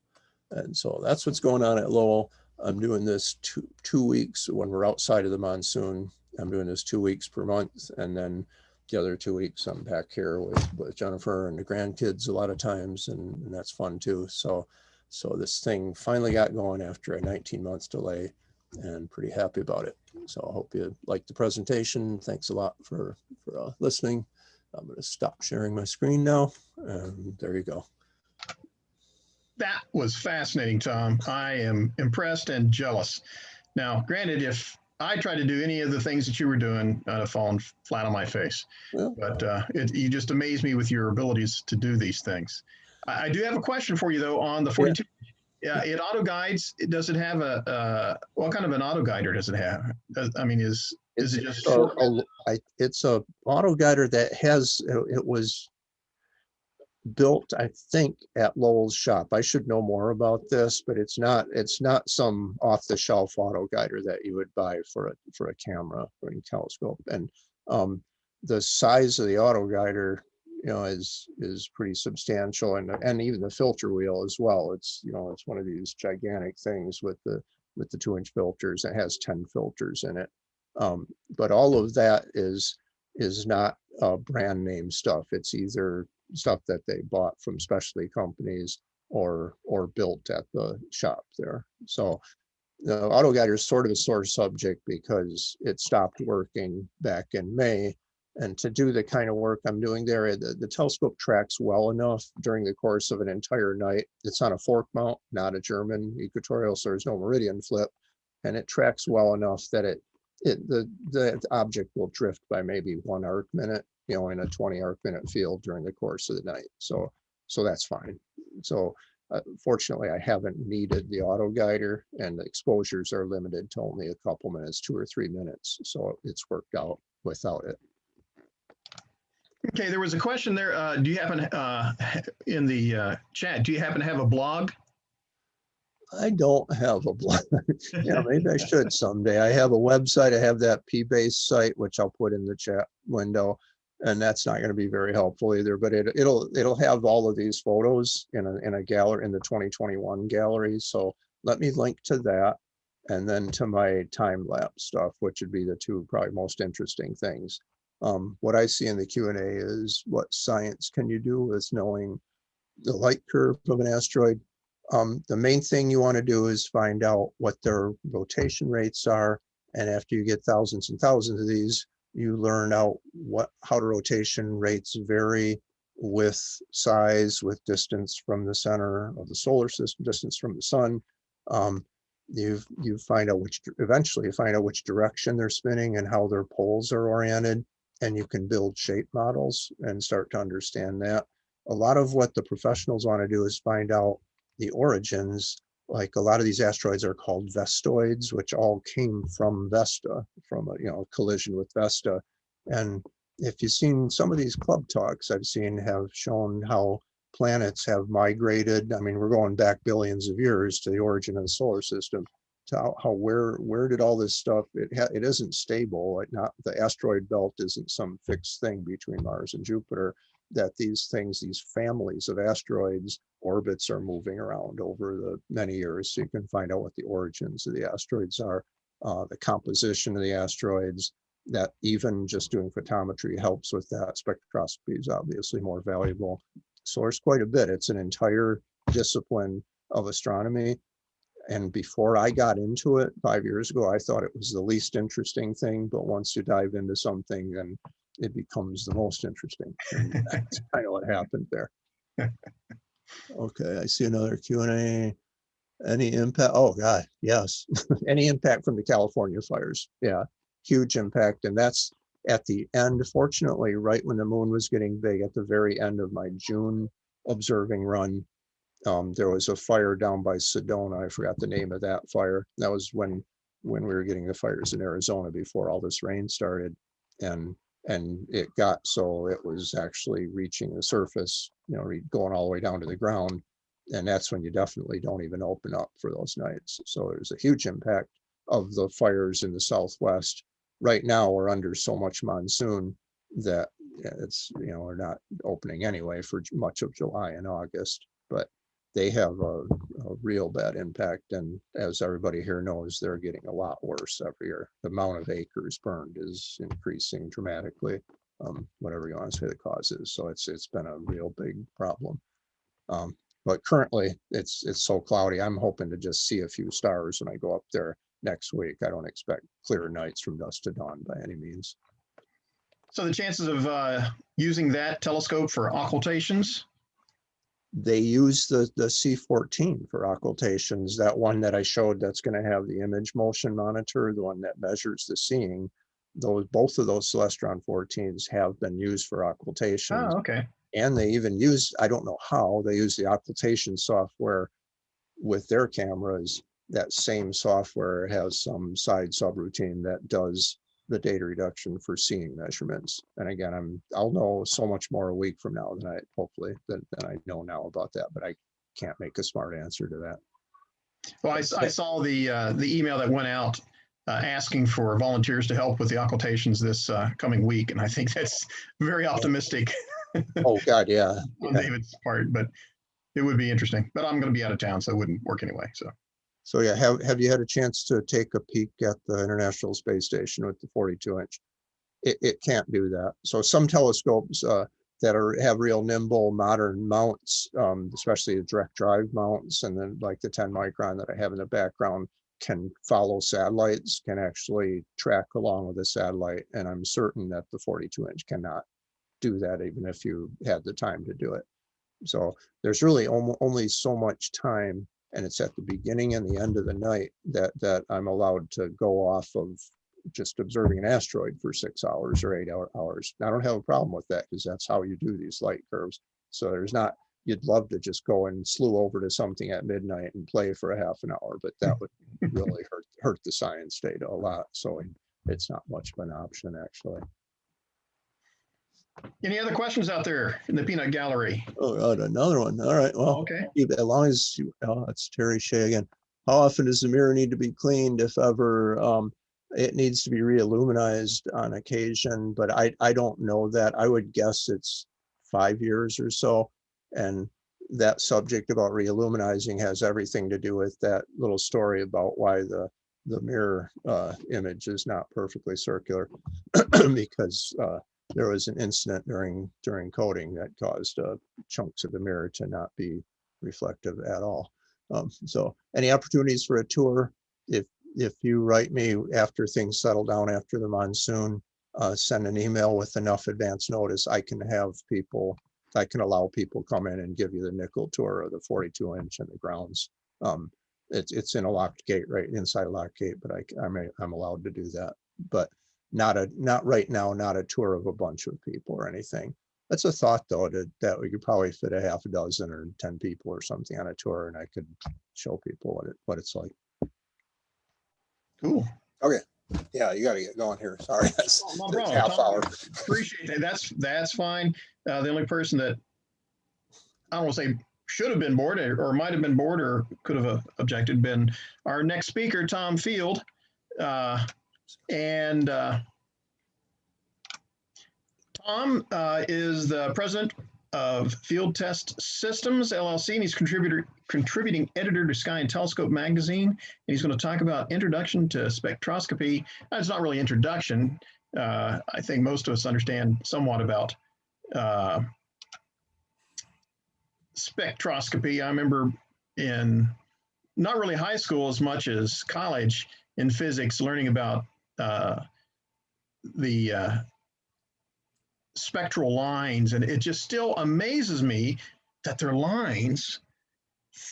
And so that's what's going on at Lowell. I'm doing this two weeks when we're outside of the monsoon. I'm doing this 2 weeks per month, and then the other 2 weeks I'm back here with Jennifer and the grandkids a lot of times, and that's fun too. So this thing finally got going after a 19-month delay, and pretty happy about it. So I hope you liked the presentation. Thanks a lot for listening. I'm going to stop sharing my screen now, and there you go. That was fascinating, Tom. I am impressed and jealous. Now, granted, if I tried to do any of the things that you were doing, I'd have fallen flat on my face. Well, But you just amaze me with your abilities to do these things. I do have a question for you, though, on the 42. Yeah, it auto guides. Does it have what kind of an auto guider does it have? I mean, is it just it's a auto guider that has, it was built, I think, at Lowell's shop. I should know more about this, but it's not some off-the-shelf auto guider that you would buy for a camera or a telescope. And the size of the auto guider, is pretty substantial, and even the filter wheel as well. It's it's one of these gigantic things with the 2-inch filters. It has 10 filters in it. But all of that is not brand name stuff. It's either stuff that they bought from specialty companies or built at the shop there. So the auto guider is sort of a sore subject because it stopped working back in May. And to do the kind of work I'm doing there, the telescope tracks well enough during the course of an entire night. It's on a fork mount, not a German equatorial, so there's no meridian flip. And it tracks well enough that the object will drift by maybe 1 arc minute, in a 20 arc minute field during the course of the night. So that's fine. So fortunately, I haven't needed the auto guider, and the exposures are limited to only a couple minutes, 2 or 3 minutes. So it's worked out without it. Okay, there was a question there. Do you happen in the chat? Do you happen to have a blog? I don't have a blog. Yeah, maybe I should someday. I have a website. I have that P-base site, which I'll put in the chat window, and that's not going to be very helpful either. But it'll have all of these photos in a gallery, in the 2021 gallery. So let me link to that, and then to my time lapse stuff, which would be the 2 probably most interesting things. What I see in the Q&A is, what science can you do with knowing the light curve of an asteroid? The main thing you want to do is find out what their rotation rates are. And after you get thousands and thousands of these, you learn out how the rotation rates vary with size, with distance from the center of the solar system, distance from the sun. You find out eventually you find out which direction they're spinning and how their poles are oriented. And you can build shape models and start to understand that. A lot of what the professionals want to do is find out the origins. Like, a lot of these asteroids are called vestoids, which all came from Vesta, from a collision with Vesta. And if you've seen some of these club talks I've seen, have shown how planets have migrated. I mean, we're going back billions of years to the origin of the solar system, to where did all this stuff, it isn't stable. Like, not the asteroid belt isn't some fixed thing between Mars and Jupiter. that these things, these families of asteroids, orbits are moving around over the many years. So you can find out what the origins of the asteroids are, the composition of the asteroids, that even just doing photometry helps with that. Spectroscopy is obviously more valuable. So there's quite a bit. It's an entire discipline of astronomy. And before I got into it 5 years ago, I thought it was the least interesting thing. But once you dive into something, then it becomes the most interesting. And that's kind of what happened there. Okay, I see another Q&A. Any impact? Oh God, yes. Any impact from the California fires? Yeah, huge impact. And that's at the end, fortunately, right when the moon was getting big, at the very end of my June observing run, there was a fire down by Sedona. I forgot the name of that fire. That was when we were getting the fires in Arizona before all this rain started. And it got so it was actually reaching the surface, you know, going all the way down to the ground. And that's when you definitely don't even open up for those nights. So there's a huge impact of the fires in the Southwest. Right now, we're under so much monsoon that it's, you know, we're not opening anyway for much of July and August, but they have a real bad impact. And as everybody here knows, they're getting a lot worse every year. The amount of acres burned is increasing dramatically, whatever you want to say the cause is. So it's been a real big problem. But currently it's so cloudy. I'm hoping to just see a few stars when I go up there next week. I don't expect clear nights from dusk to dawn by any means. So the chances of using that telescope for occultations? They use the C14 for occultations, that one that I showed that's going to have the image motion monitor, the one that measures the seeing. Both of those Celestron 14s have been used for occultations. Oh, okay. And they even use, I don't know how, they use the occultation software with their cameras. That same software has some side subroutine that does the data reduction for seeing measurements. And again, I'll know so much more a week from now than I know now about that, but I can't make a smart answer to that. Well, I saw the email that went out asking for volunteers to help with the occultations this coming week, and I think that's very optimistic. Oh God, yeah. On David's part, but it would be interesting. But I'm going to be out of town, so it wouldn't work anyway. So yeah, have you had a chance to take a peek at the International Space Station with the 42-inch? It can't do that. So some telescopes that have real nimble modern mounts, especially the direct drive mounts, and then like the 10 micron that I have in the background, can follow satellites, can actually track along with the satellite. And I'm certain that the 42-inch cannot do that, even if you had the time to do it. So there's really only so much time, and it's at the beginning and the end of the night that I'm allowed to go off of just observing an asteroid for 6 hours or 8 hours. I don't have a problem with that, because that's how you do these light curves. So there's not, you'd love to just go and slew over to something at midnight and play for a half an hour, but that would really hurt the science data a lot. So it's not much of an option, actually. any other questions out there in the peanut gallery? Oh, God, another one. All right. Well, Okay. as long as you, it's Terry Shea again. How often does the mirror need to be cleaned, if ever? It needs to be re-illuminized on occasion, but I don't know that. I would guess it's 5 years or so. And that subject about re-illuminizing has everything to do with that little story about why the mirror image is not perfectly circular, because there was an incident during coding that caused chunks of the mirror to not be reflective at all. So any opportunities for a tour, if you write me after things settle down after the monsoon, send an email with enough advance notice, I can allow people come in and give you the nickel tour of the 42-inch and the grounds. It's in a locked gate, right inside a locked gate, but I'm allowed to do that. But not right now, not a tour of a bunch of people or anything. That's a thought, though, that we could probably fit a half a dozen or 10 people or something on a tour, and I could show people what it's like. Cool. Okay. Yeah, you got to get going here. Sorry, that's No problem. half hour. Appreciate that. That's fine. The only person that I don't want to say should have been bored or might have been bored or could have objected been our next speaker, Tom Field. And Tom Tom is the president of Field Test Systems LLC, and he's contributing editor to Sky and Telescope magazine. And he's going to talk about introduction to spectroscopy. It's not really introduction. I think most of us understand somewhat about spectroscopy. I remember in not really high school as much as college in physics, learning about the spectral lines, and it just still amazes me that they're lines.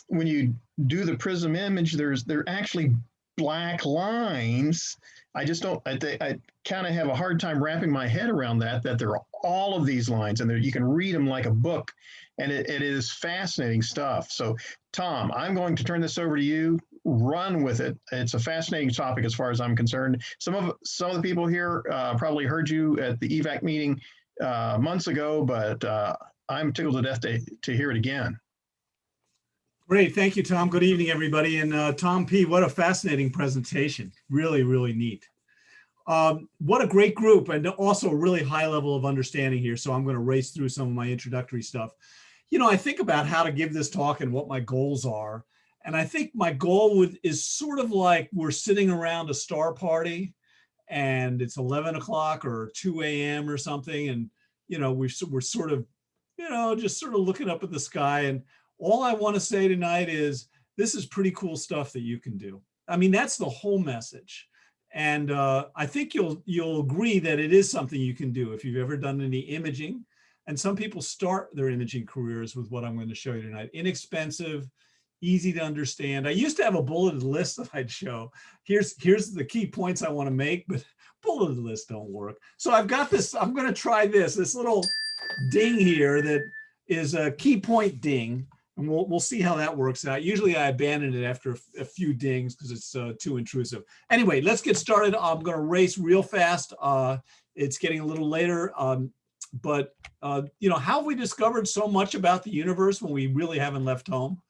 When you do the prism image, they're actually black lines. I just don't. I kind of have a hard time wrapping my head around that there are all of these lines, and you can read them like a book, and it is fascinating stuff. So, Tom, I'm going to turn this over to you. Run with it. It's a fascinating topic as far as I'm concerned. Some of the people here probably heard you at the EVAC meeting months ago, but I'm tickled to death to hear it again. Great. Thank you, Tom. Good evening, everybody. And Tom P., what a fascinating presentation. Really, really neat. What a great group, and also a really high level of understanding here. So I'm going to race through some of my introductory stuff. You know, I think about how to give this talk and what my goals are. And I think my goal is sort of like we're sitting around a star party and it's 11 o'clock or 2 a.m. or something. And, you know, we're sort of, you know, just sort of looking up at the sky. And all I want to say tonight is this is pretty cool stuff that you can do. I mean, that's the whole message. And I think you'll agree that it is something you can do if you've ever done any imaging. And some people start their imaging careers with what I'm going to show you tonight. Inexpensive, easy to understand. I used to have a bulleted list that I'd show. Here's the key points I want to make, but bulleted lists don't work. So I've got this, I'm going to try this little ding here that is a key point ding. And we'll see how that works out. Usually I abandon it after a few dings because it's too intrusive. Anyway, let's get started. I'm going to race real fast. It's getting a little later. But you know, how have we discovered so much about the universe when we really haven't left home?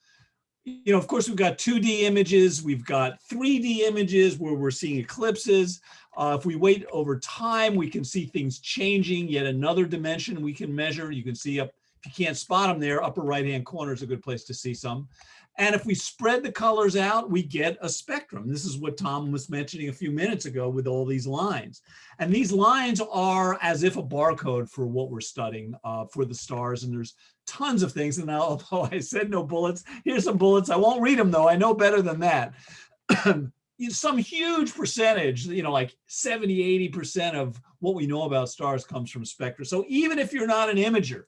You know, of course, we've got 2D images. We've got 3D images where we're seeing eclipses. If we wait over time, we can see things changing. Yet another dimension we can measure. You can see up. If you can't spot them there, upper right-hand corner is a good place to see some. And if we spread the colors out, we get a spectrum. This is what Tom was mentioning a few minutes ago with all these lines. And these lines are as if a barcode for what we're studying for the stars. And there's tons of things. And although I said no bullets, here's some bullets. I won't read them though. I know better than that. Some huge percentage, you know, like 70, 80% of what we know about stars comes from spectra. So even if you're not an imager,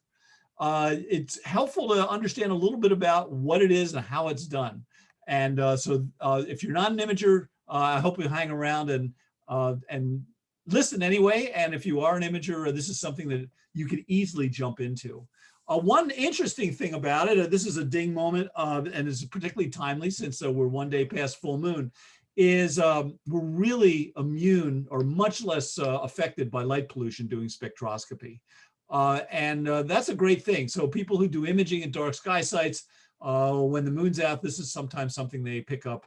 it's helpful to understand a little bit about what it is and how it's done. And so if you're not an imager, I hope you hang around and listen anyway. And if you are an imager, this is something that you could easily jump into. One interesting thing about it, this is a ding moment, and it's particularly timely since we're one day past full moon, is we're really immune or much less affected by light pollution doing spectroscopy. And that's a great thing. So people who do imaging at dark sky sites, when the moon's out, this is sometimes something they pick up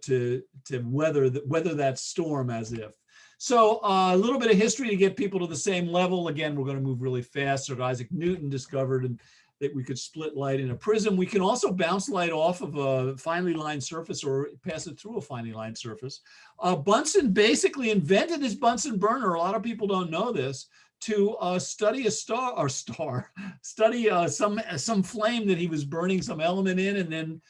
to weather that storm as if. So a little bit of history to get people to the same level. Again, we're going to move really fast. Sir Isaac Newton discovered that we could split light in a prism. We can also bounce light off of a finely lined surface or pass it through a finely lined surface. Bunsen basically invented his Bunsen burner. A lot of people don't know this. To study study some flame that he was burning some element in, and then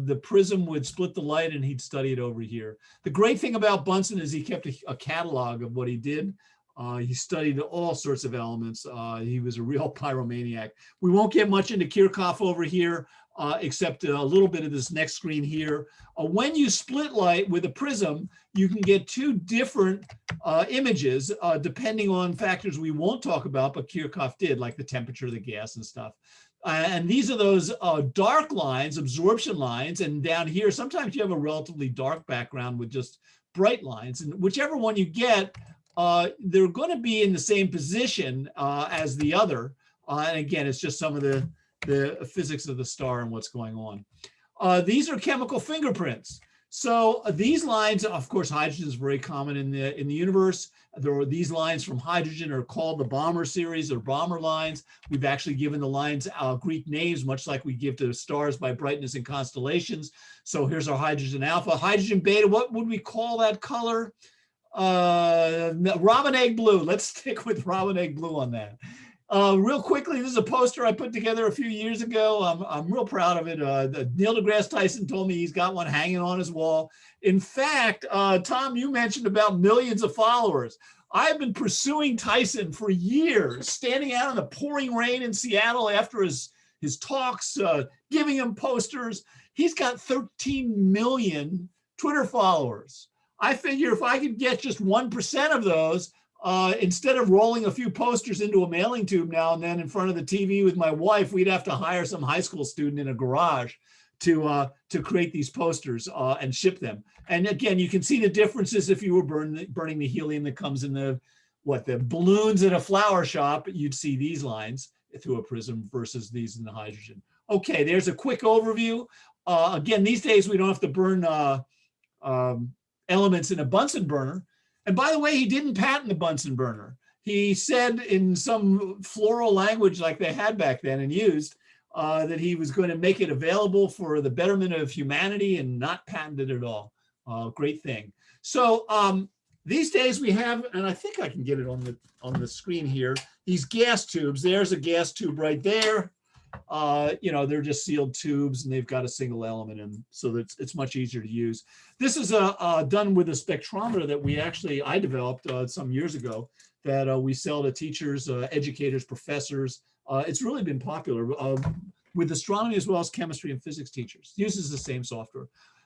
the prism would split the light and he'd study it over here. The great thing about Bunsen is he kept a catalog of what he did. He studied all sorts of elements. He was a real pyromaniac. We won't get much into Kirchhoff over here, except a little bit of this next screen here. When you split light with a prism, you can get two different images, depending on factors we won't talk about, but Kirchhoff did, like the temperature of the gas and stuff. And these are those dark lines, absorption lines. And down here, sometimes you have a relatively dark background with just bright lines. And whichever one you get, they're going to be in the same position as the other. And again, it's just some of the physics of the star and what's going on. These are chemical fingerprints. So these lines, of course, hydrogen is very common in the universe. There are these lines from hydrogen are called the Balmer series or Balmer lines. We've actually given the lines Greek names, much like we give to stars by brightness and constellations. So here's our hydrogen alpha. Hydrogen beta, what would we call that color? Robin egg blue. Let's stick with robin egg blue on that. Real quickly, this is a poster I put together a few years ago. I'm real proud of it. Neil deGrasse Tyson told me he's got one hanging on his wall. In fact, Tom, you mentioned about millions of followers. I've been pursuing Tyson for years, standing out in the pouring rain in Seattle after his talks, giving him posters. He's got 13 million Twitter followers. I figure if I could get just 1% of those, instead of rolling a few posters into a mailing tube now and then in front of the TV with my wife, we'd have to hire some high school student in a garage to create these posters and ship them. And again, you can see the differences if you were burning the helium that comes in the balloons at a flower shop. You'd see these lines through a prism versus these in the hydrogen. Okay, there's a quick overview. Again, these days we don't have to burn elements in a Bunsen burner. And by the way, he didn't patent the Bunsen burner. He said in some floral language like they had back then and used that he was going to make it available for the betterment of humanity and not patented at all. Great thing. So these days we have, and I think I can get it on the screen here, these gas tubes. There's a gas tube right there. They're just sealed tubes and they've got a single element in them, so that it's much easier to use. This is done with a spectrometer that I developed some years ago that we sell to teachers, educators, professors. It's really been popular with astronomy as well as chemistry and physics teachers. It uses the same software.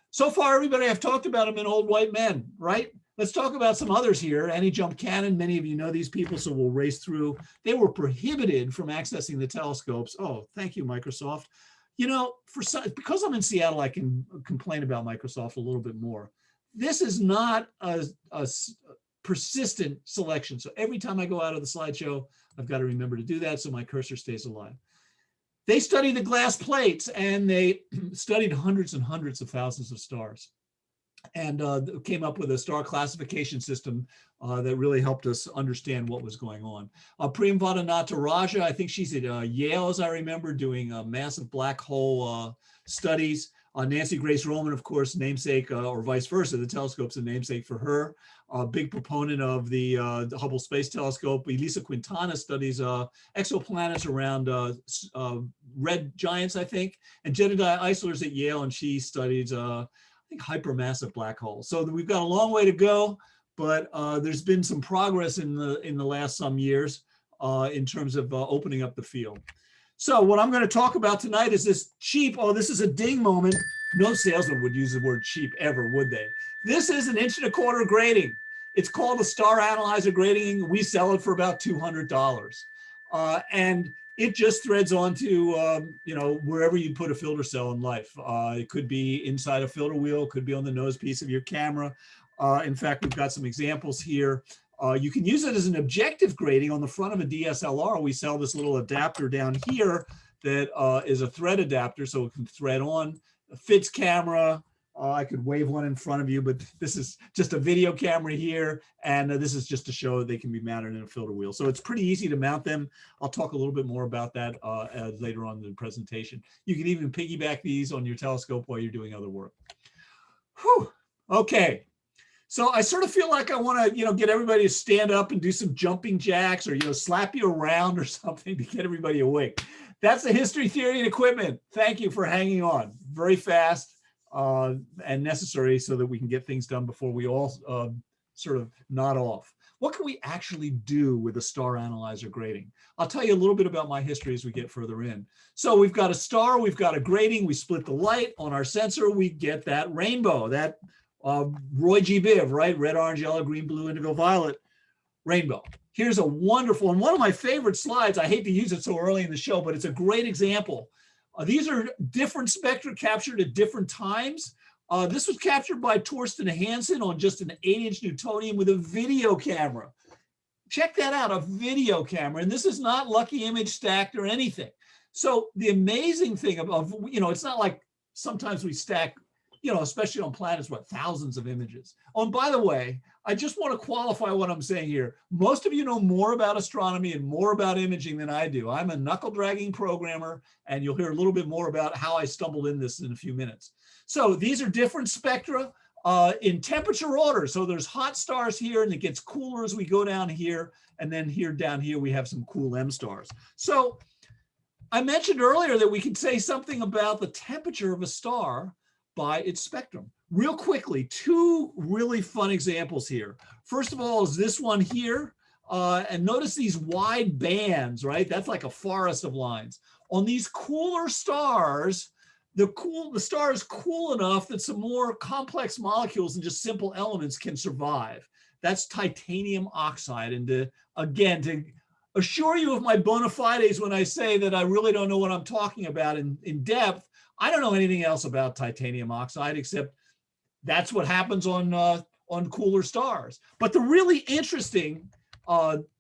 So far, everybody I've talked about have been old white men, right? Let's talk about some others here. Annie Jump Cannon, many of you know these people, so we'll race through. They were prohibited from accessing the telescopes. Oh, thank you, Microsoft. Because I'm in Seattle, I can complain about Microsoft a little bit more. This is not a persistent selection. So every time I go out of the slideshow, I've got to remember to do that so my cursor stays alive. They studied the glass plates and they studied hundreds and hundreds of thousands of stars, and came up with a star classification system that really helped us understand what was going on. Priyamvada Nataraja, I think she's at Yale, as I remember, doing massive black hole studies. Nancy Grace Roman, of course, namesake, or vice versa, the telescope's a namesake for her. A big proponent of the Hubble Space Telescope. Elisa Quintana studies exoplanets around red giants, I think. And Jedediah Eisler's at Yale, and she studies I think hypermassive black holes. So we've got a long way to go, but there's been some progress in the last some years in terms of opening up the field. So what I'm going to talk about tonight is this cheap, this is a ding moment. No salesman would use the word cheap ever, would they? This is an 1.25 inch grating. It's called a star analyzer grating. We sell it for about $200. And it just threads onto, wherever you put a filter cell in life. It could be inside a filter wheel, could be on the nose piece of your camera. In fact, we've got some examples here. You can use it as an objective grating on the front of a DSLR. We sell this little adapter down here that is a thread adapter, so it can thread on, fits camera. I could wave one in front of you, but this is just a video camera here. And this is just to show they can be mounted in a filter wheel. So it's pretty easy to mount them. I'll talk a little bit more about that later on in the presentation. You can even piggyback these on your telescope while you're doing other work. Whew. Okay. So I sort of feel like I want to, get everybody to stand up and do some jumping jacks or, slap you around or something to get everybody awake. That's the history, theory, and equipment. Thank you for hanging on. Very fast and necessary so that we can get things done before we all sort of nod off. What can we actually do with a star analyzer grating? I'll tell you a little bit about my history as we get further in. So we've got a star, we've got a grating, we split the light on our sensor, we get that rainbow, that Roy G. Biv, right? Red, orange, yellow, green, blue, indigo, violet, rainbow. Here's a wonderful, and one of my favorite slides, I hate to use it so early in the show, but it's a great example. These are different spectra captured at different times. This was captured by Torsten Hansen on just an 8-inch Newtonian with a video camera. Check that out, a video camera. And this is not lucky image stacked or anything. So the amazing thing of it's not like sometimes we stack, especially on planets, thousands of images. Oh, and by the way, I just want to qualify what I'm saying here. Most of you know more about astronomy and more about imaging than I do. I'm a knuckle dragging programmer, and you'll hear a little bit more about how I stumbled in this in a few minutes. So these are different spectra in temperature order. So there's hot stars here, and it gets cooler as we go down here. And then down here, we have some cool M stars. So I mentioned earlier that we can say something about the temperature of a star by its spectrum. Real quickly, two really fun examples here. First of all is this one here. And notice these wide bands, right? That's like a forest of lines. On these cooler stars, the star is cool enough that some more complex molecules and just simple elements can survive. That's titanium oxide. And to assure you of my bona fides when I say that I really don't know what I'm talking about in depth, I don't know anything else about titanium oxide except that's what happens on cooler stars. But the really interesting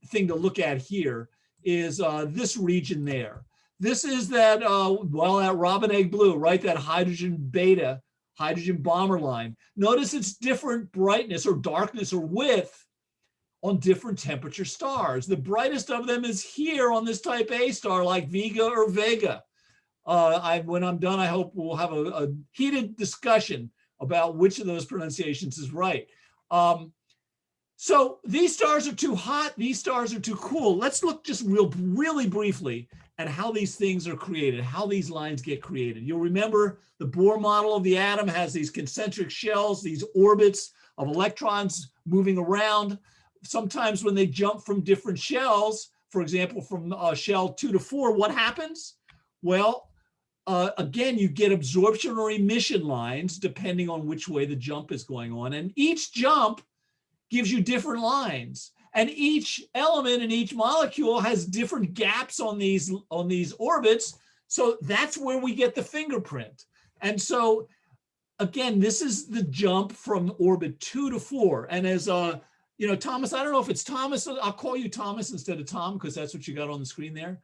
thing to look at here is this region there. This is that, that robin egg blue, right? That hydrogen beta, hydrogen bomber line. Notice it's different brightness or darkness or width on different temperature stars. The brightest of them is here on this type A star like Vega or Vega. When I'm done, I hope we'll have a heated discussion about which of those pronunciations is right. So these stars are too hot, these stars are too cool. Let's look just really briefly at how these things are created, how these lines get created. You'll remember the Bohr model of the atom has these concentric shells, these orbits of electrons moving around. Sometimes when they jump from different shells, for example, from shell 2 to 4, what happens? Well, again, you get absorption or emission lines depending on which way the jump is going on. And each jump gives you different lines. And each element in each molecule has different gaps on these orbits. So that's where we get the fingerprint. And so, again, this is the jump from orbit 2 to 4. And as Thomas, I don't know if it's Thomas, I'll call you Thomas instead of Tom, because that's what you got on the screen there.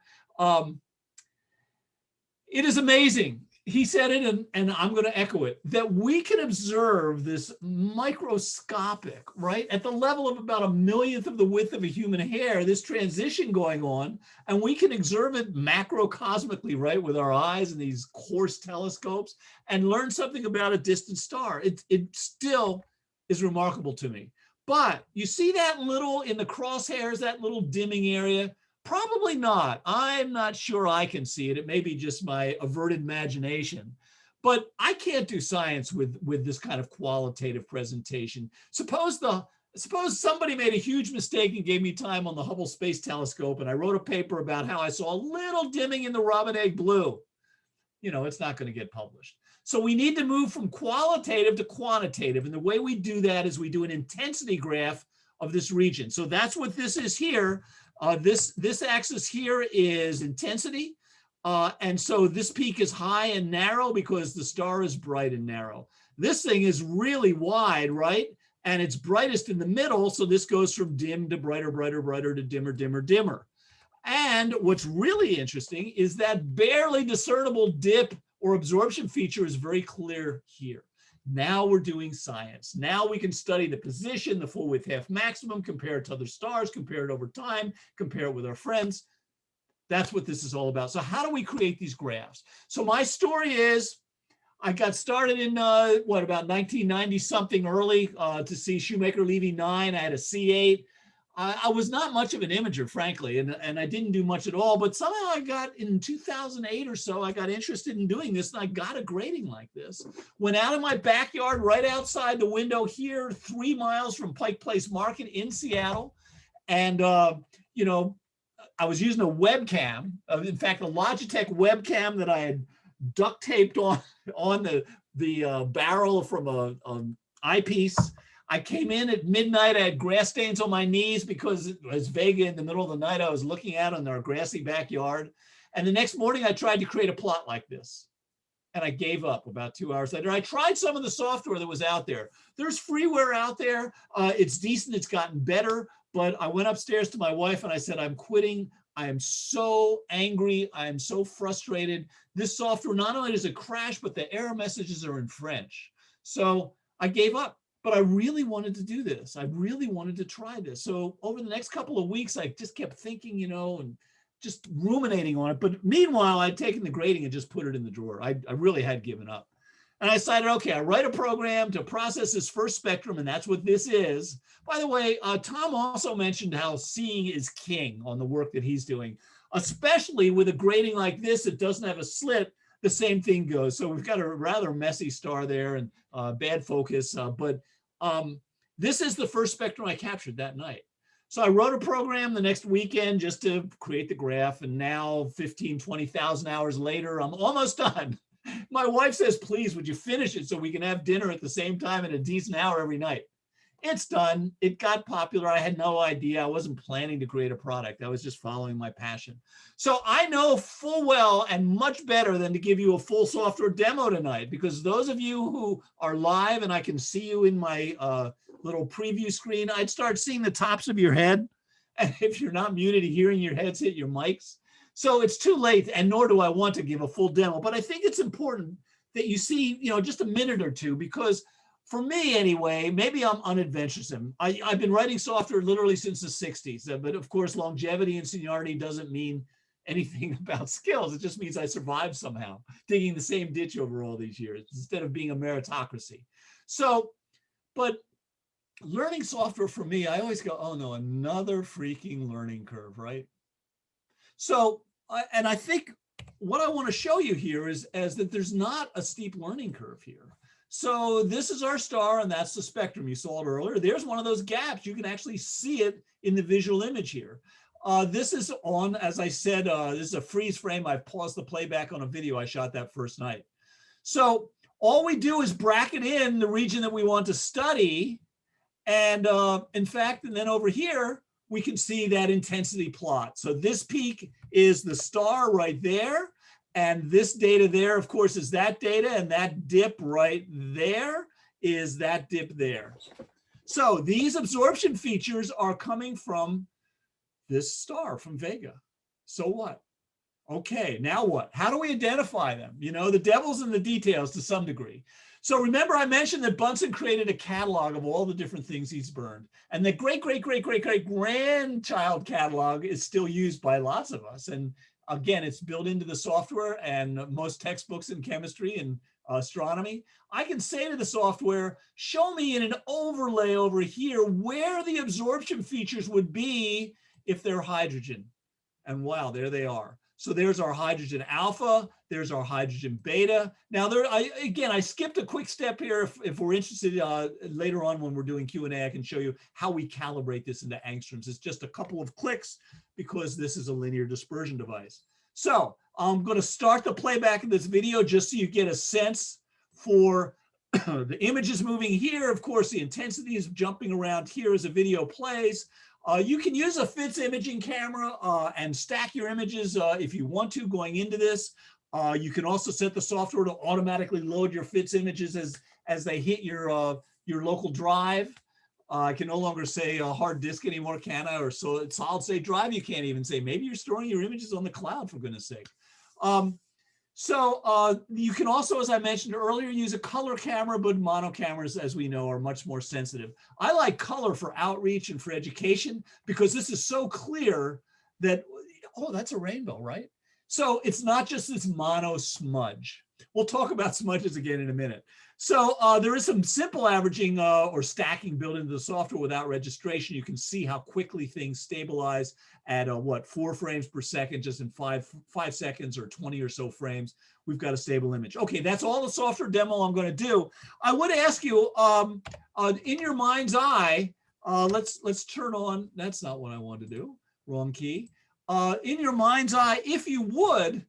It is amazing. He said it, and I'm going to echo it, that we can observe this microscopic, right, at the level of about 1/1,000,000th of the width of a human hair, this transition going on, and we can observe it macrocosmically, right, with our eyes and these coarse telescopes, and learn something about a distant star. It still is remarkable to me. But you see that little in the crosshairs, that little dimming area? Probably not. I'm not sure I can see it. It may be just my averted imagination. But I can't do science with this kind of qualitative presentation. Suppose somebody made a huge mistake and gave me time on the Hubble Space Telescope, and I wrote a paper about how I saw a little dimming in the robin egg blue. It's not going to get published. So we need to move from qualitative to quantitative. And the way we do that is we do an intensity graph of this region. So that's what this is here. This axis here is intensity. And so this peak is high and narrow because the star is bright and narrow. This thing is really wide, right? And it's brightest in the middle. So this goes from dim to brighter, brighter, brighter to dimmer, dimmer, dimmer. And what's really interesting is that barely discernible dip or absorption feature is very clear here. Now we're doing science. Now we can study the position, the full width half maximum, compare it to other stars, compare it over time, compare it with our friends. That's what this is all about. So how do we create these graphs? So my story is I got started in about 1990 something early to see Shoemaker-Levy 9. I had a C8. I was not much of an imager, frankly, and I didn't do much at all, but somehow I got, in 2008 or so, I got interested in doing this, and I got a grating like this. Went out of my backyard, right outside the window here, 3 miles from Pike Place Market in Seattle, and, I was using a webcam, in fact, a Logitech webcam that I had duct taped on the barrel from an eyepiece. I came in at midnight. I had grass stains on my knees because it was Vega in the middle of the night I was looking at in our grassy backyard. And the next morning I tried to create a plot like this. And I gave up about 2 hours later. I tried some of the software that was out there. There's freeware out there. It's decent. It's gotten better. But I went upstairs to my wife and I said, I'm quitting. I am so angry. I am so frustrated. This software, not only does it crash, but the error messages are in French. So I gave up, but I really wanted to do this. I really wanted to try this. So over the next couple of weeks, I just kept thinking, you know, and just ruminating on it. But meanwhile, I'd taken the grading and just put it in the drawer. I really had given up. And I decided, okay, I write a program to process this first spectrum, and that's what this is. By the way, Tom also mentioned how seeing is king on the work that he's doing, especially with a grading like this that doesn't have a slit. The same thing goes. So we've got a rather messy star there and bad focus, but this is the first spectrum I captured that night. So I wrote a program the next weekend just to create the graph, and now 15, 20,000 hours later, I'm almost done. My wife says, please, would you finish it so we can have dinner at the same time at a decent hour every night? It's done. It got popular. I had no idea. I wasn't planning to create a product. I was just following my passion. So I know full well and much better than to give you a full software demo tonight, because those of you who are live and I can see you in my little preview screen, I'd start seeing the tops of your head. And if you're not muted, hearing your heads hit your mics. So it's too late, and nor do I want to give a full demo, but I think it's important that you see, you know, just a minute or two, because for me anyway, maybe I'm unadventuresome. I've been writing software literally since the 60s, but of course, longevity and seniority doesn't mean anything about skills. It just means I survived somehow, digging the same ditch over all these years, instead of being a meritocracy. So, but learning software for me, I always go, oh no, another freaking learning curve, right? So, and I think what I want to show you here is that there's not a steep learning curve here. So this is our star, and that's the spectrum. You saw it earlier. There's one of those gaps. You can actually see it in the visual image here. This is on, as I said, this is a freeze frame. I've paused the playback on a video I shot that first night. So all we do is bracket in the region that we want to study. And in fact, and then over here, we can see that intensity plot. So this peak is the star right there. And this data there, of course, is that data. And that dip right there is that dip there. So these absorption features are coming from this star from Vega. So what? Okay, now what? How do we identify them? You know, the devil's in the details to some degree. So remember, I mentioned that Bunsen created a catalog of all the different things he's burned. And the great-great-great-great-great-grandchild catalog is still used by lots of us. And again, it's built into the software and most textbooks in chemistry and astronomy. I can say to the software, show me in an overlay over here where the absorption features would be if they're hydrogen. And wow, there they are. So there's our hydrogen alpha, there's our hydrogen beta. Now I skipped a quick step here. If we're interested later on when we're doing Q&A, I can show you how we calibrate this into angstroms. It's just a couple of clicks because this is a linear dispersion device. So I'm going to start the playback of this video just so you get a sense for the images moving here. Of course, the intensity is jumping around here as the video plays. You can use a FITS imaging camera and stack your images if you want to going into this. You can also set the software to automatically load your FITS images as they hit your local drive. I can no longer say a hard disk anymore, can I? Or solid state drive, you can't even say. Maybe you're storing your images on the cloud, for goodness sake. So you can also, as I mentioned earlier, use a color camera, but mono cameras, as we know, are much more sensitive. I like color for outreach and for education because this is so clear that, oh, that's a rainbow, right? So it's not just this mono smudge. We'll talk about smudges again in a minute. So there is some simple averaging or stacking built into the software without registration. You can see how quickly things stabilize at 4 frames per second, just in five seconds or 20 or so frames. We've got a stable image. Okay, that's all the software demo I'm going to do. I would ask you, in your mind's eye, let's turn on. That's not what I want to do. Wrong key. In your mind's eye, if you would,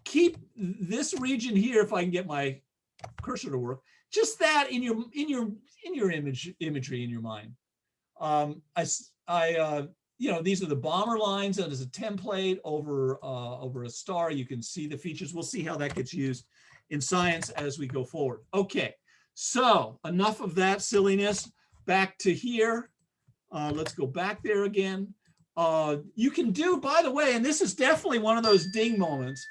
keep this region here, if I can get my cursor to work, just that in your imagery in your mind. You know, these are the bomber lines. That is a template over a star. You can see the features. We'll see how that gets used in science as we go forward. Okay, so enough of that silliness. Back to here. Let's go back there again. You can do, by the way, and this is definitely one of those ding moments,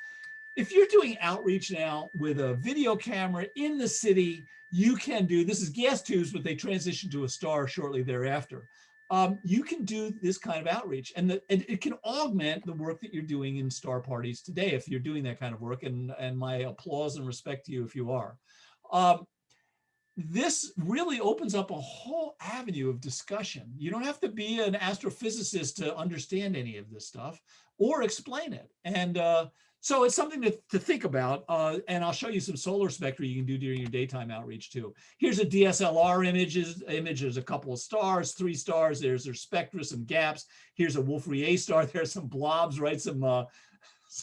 if you're doing outreach now with a video camera in the city, you can do, this is gas tubes, but they transition to a star shortly thereafter. You can do this kind of outreach, and it can augment the work that you're doing in star parties today if you're doing that kind of work, and my applause and respect to you if you are. This really opens up a whole avenue of discussion. You don't have to be an astrophysicist to understand any of this stuff or explain it. And so it's something to think about. And I'll show you some solar spectra you can do during your daytime outreach too. Here's a DSLR image. There's a couple of stars, 3 stars. There's their spectra, some gaps. Here's a Wolf-Rayet star. There's some blobs, right? Some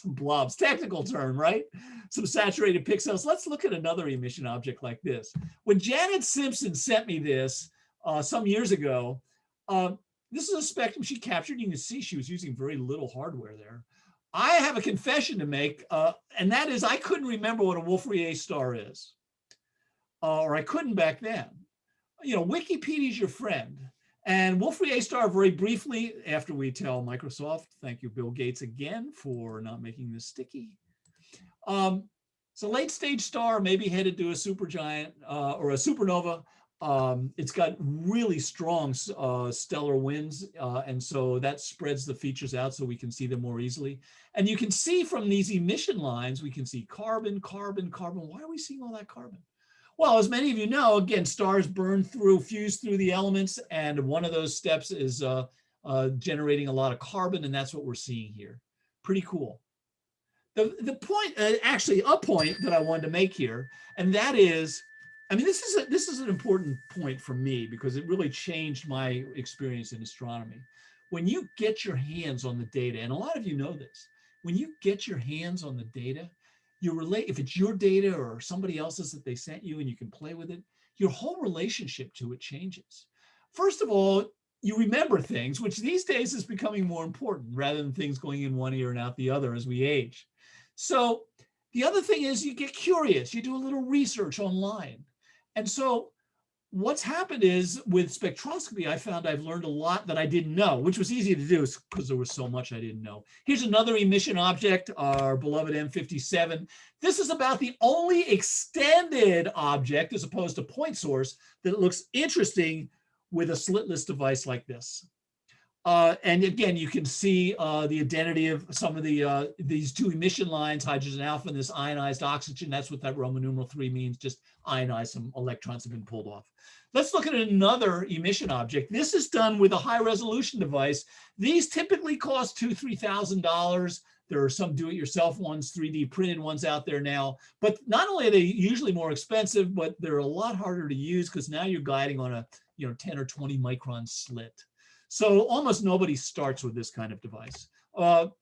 blobs, technical term, right? Some saturated pixels. Let's look at another emission object like this. When Janet Simpson sent me this some years ago, this is a spectrum she captured. You can see she was using very little hardware there. I have a confession to make, and that is I couldn't remember what a Wolf-Rayet star is, or I couldn't back then. You know, Wikipedia is your friend. And Wolf-Rayet star, very briefly, after we tell Microsoft, thank you, Bill Gates, again, for not making this sticky. It's a late stage star, maybe headed to a supergiant or a supernova. It's got really strong stellar winds, and so that spreads the features out so we can see them more easily. And you can see from these emission lines, we can see carbon, carbon, carbon. Why are we seeing all that carbon? Well, as many of you know, again, stars burn through, fuse through the elements, and one of those steps is generating a lot of carbon, and that's what we're seeing here. Pretty cool. The point, actually a point that I wanted to make here, and that is, I mean, this is an important point for me because it really changed my experience in astronomy. When you get your hands on the data, and a lot of you know this, when you get your hands on the data, you relate, if it's your data or somebody else's that they sent you and you can play with it, your whole relationship to it changes. First of all, you remember things, which these days is becoming more important rather than things going in one ear and out the other as we age. So the other thing is you get curious, you do a little research online. And so what's happened is with spectroscopy, I found I've learned a lot that I didn't know, which was easy to do because there was so much I didn't know. Here's another emission object, our beloved M57. This is about the only extended object as opposed to point source that looks interesting with a slitless device like this. And again, you can see the identity of some of these 2 emission lines, hydrogen alpha and this ionized oxygen. That's what that Roman numeral 3 means, just ionized, some electrons have been pulled off. Let's look at another emission object. This is done with a high resolution device. These typically cost $2,000 to $3,000. There are some do-it-yourself ones, 3D printed ones out there now. But not only are they usually more expensive, but they're a lot harder to use because now you're guiding on a 10 or 20 micron slit. So almost nobody starts with this kind of device.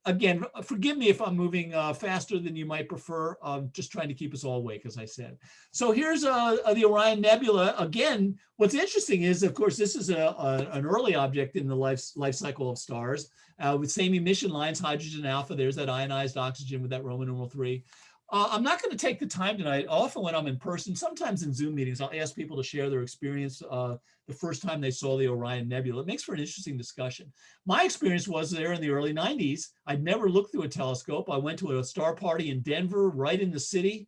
Again, forgive me if I'm moving faster than you might prefer. I'm just trying to keep us all awake, as I said. So here's the Orion Nebula. Again, what's interesting is, of course, this is an early object in the life cycle of stars with same emission lines, hydrogen alpha. There's that ionized oxygen with that Roman numeral 3. I'm not going to take the time tonight. Often when I'm in person, sometimes in Zoom meetings, I'll ask people to share their experience the first time they saw the Orion Nebula. It makes for an interesting discussion. My experience was there in the early 90s. I'd never looked through a telescope. I went to a star party in Denver, right in the city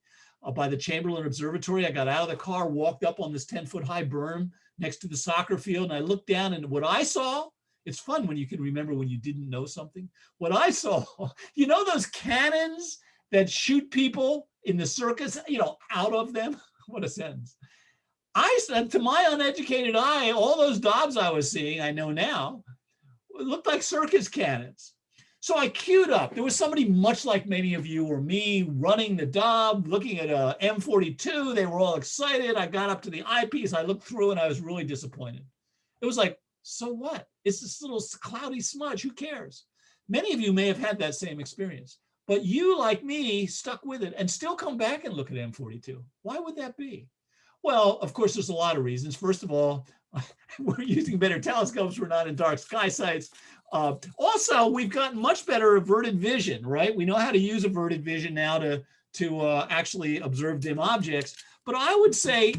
by the Chamberlain Observatory. I got out of the car, walked up on this 10-foot high berm next to the soccer field, and I looked down, and what I saw, it's fun when you can remember when you didn't know something. What I saw, you know those cannons that shoot people in the circus, out of them? What a sentence. I said, to my uneducated eye, all those Dobbs I was seeing, I know now, looked like circus cannons. So I queued up. There was somebody much like many of you or me running the Dobb, looking at a M42. They were all excited. I got up to the eyepiece. I looked through and I was really disappointed. It was like, so what? It's this little cloudy smudge. Who cares? Many of you may have had that same experience. But you, like me, stuck with it and still come back and look at M42. Why would that be? Well, of course, there's a lot of reasons. First of all, we're using better telescopes. We're not in dark sky sites. Also, we've gotten much better averted vision, right? We know how to use averted vision now to actually observe dim objects. But I would say,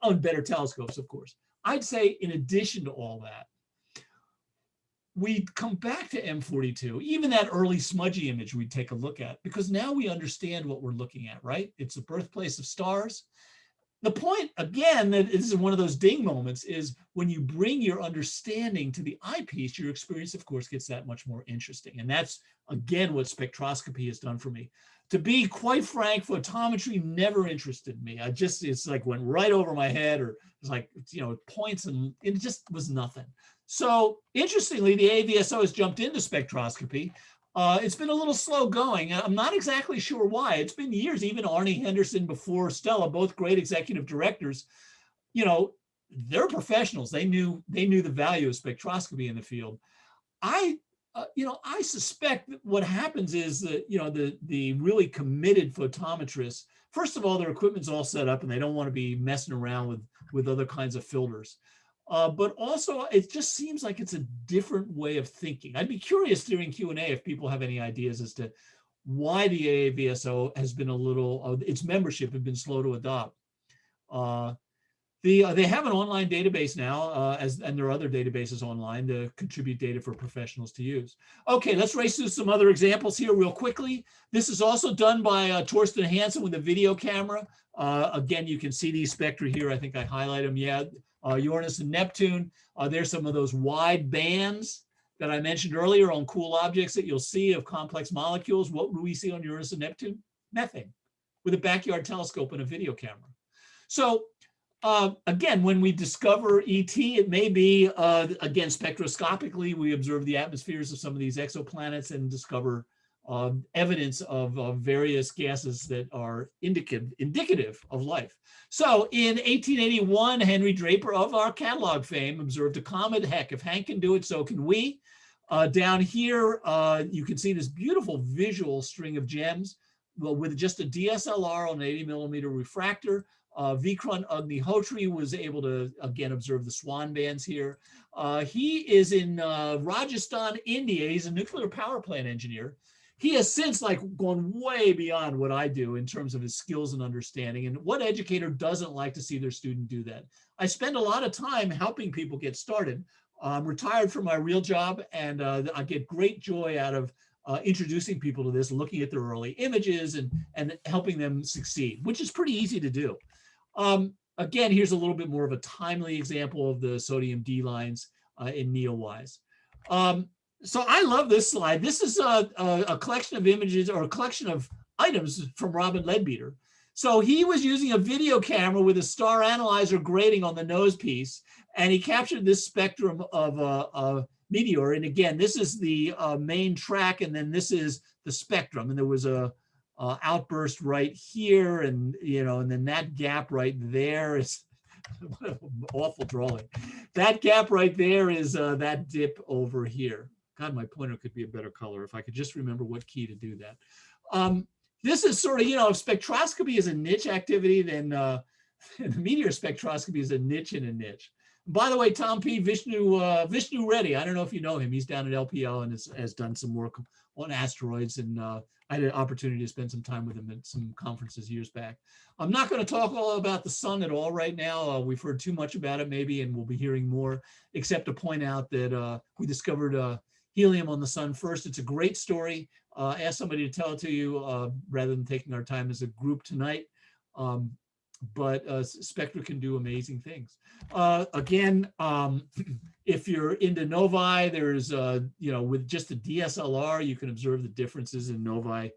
on better telescopes, of course, I'd say in addition to all that, we'd come back to M42, even that early smudgy image we'd take a look at, because now we understand what we're looking at, right? It's the birthplace of stars. The point, again, that this is one of those ding moments, is when you bring your understanding to the eyepiece, your experience, of course, gets that much more interesting. And that's, again, what spectroscopy has done for me. To be quite frank, photometry never interested me. It's like went right over my head, or it's like, points, and it just was nothing. So interestingly, the AVSO has jumped into spectroscopy. It's been a little slow going. I'm not exactly sure why. It's been years. Even Arnie Henderson before Stella, both great executive directors, they're professionals. They knew the value of spectroscopy in the field. I suspect that what happens is that, the really committed photometrists, first of all, their equipment's all set up and they don't want to be messing around with other kinds of filters. But also, it just seems like it's a different way of thinking. I'd be curious during Q&A if people have any ideas as to why the AAVSO has been its membership has been slow to adopt. They have an online database now, and there are other databases online to contribute data for professionals to use. Okay, let's race through some other examples here real quickly. This is also done by Torsten Hansen with a video camera. Again, you can see these spectra here. I think I highlight them. Yeah, Uranus and Neptune. There's some of those wide bands that I mentioned earlier on cool objects that you'll see of complex molecules. What do we see on Uranus and Neptune? Methane, with a backyard telescope and a video camera. So again, when we discover ET, it may be, again, spectroscopically, we observe the atmospheres of some of these exoplanets and discover evidence of various gases that are indicative of life. So in 1881, Henry Draper of our catalog fame observed a comet. Heck, if Hank can do it, so can we. Down here, you can see this beautiful visual string of gems with just a DSLR on an 80mm refractor. Vikrant Agnihotri was able to, again, observe the swan bands here. He is in Rajasthan, India. He's a nuclear power plant engineer. He has since gone way beyond what I do in terms of his skills and understanding. And what educator doesn't like to see their student do that? I spend a lot of time helping people get started. I'm retired from my real job, and I get great joy out of introducing people to this, looking at their early images and helping them succeed, which is pretty easy to do. Again, here's a little bit more of a timely example of the sodium D lines in Neowise. So I love this slide. This is a collection of images, or a collection of items from Robin Leadbeater. So he was using a video camera with a star analyzer grating on the nose piece, and he captured this spectrum of a meteor. And again, this is the main track, and then this is the spectrum. And there was a outburst right here, and and then that gap right there is what an awful drawing. That gap right there is that dip over here. God, my pointer could be a better color if I could just remember what key to do that. This is sort of, if spectroscopy is a niche activity, then the meteor spectroscopy is a niche in a niche. By the way, Tom P. Vishnu Reddy, I don't know if you know him. He's down at LPL and has done some work on asteroids, and I had an opportunity to spend some time with him at some conferences years back. I'm not going to talk all about the sun at all right now. We've heard too much about it maybe, and we'll be hearing more, except to point out that we discovered helium on the sun first. It's a great story. Ask somebody to tell it to you rather than taking our time as a group tonight. But spectra can do amazing things. Again, if you're into novae, there's, with just a DSLR, you can observe the differences in novae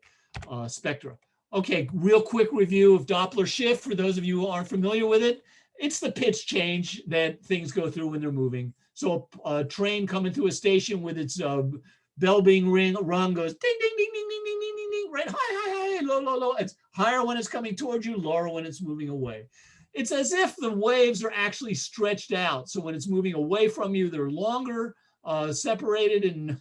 spectra. Okay, real quick review of Doppler shift for those of you who aren't familiar with it. It's the pitch change that things go through when they're moving. So a train coming to a station with its bell being rung goes ding, ding, ding, ding, ding, ding, ding, ding, ding, right? High, low, low, low. It's higher when it's coming towards you, lower when it's moving away. It's as if the waves are actually stretched out. So when it's moving away from you, they're longer, separated. And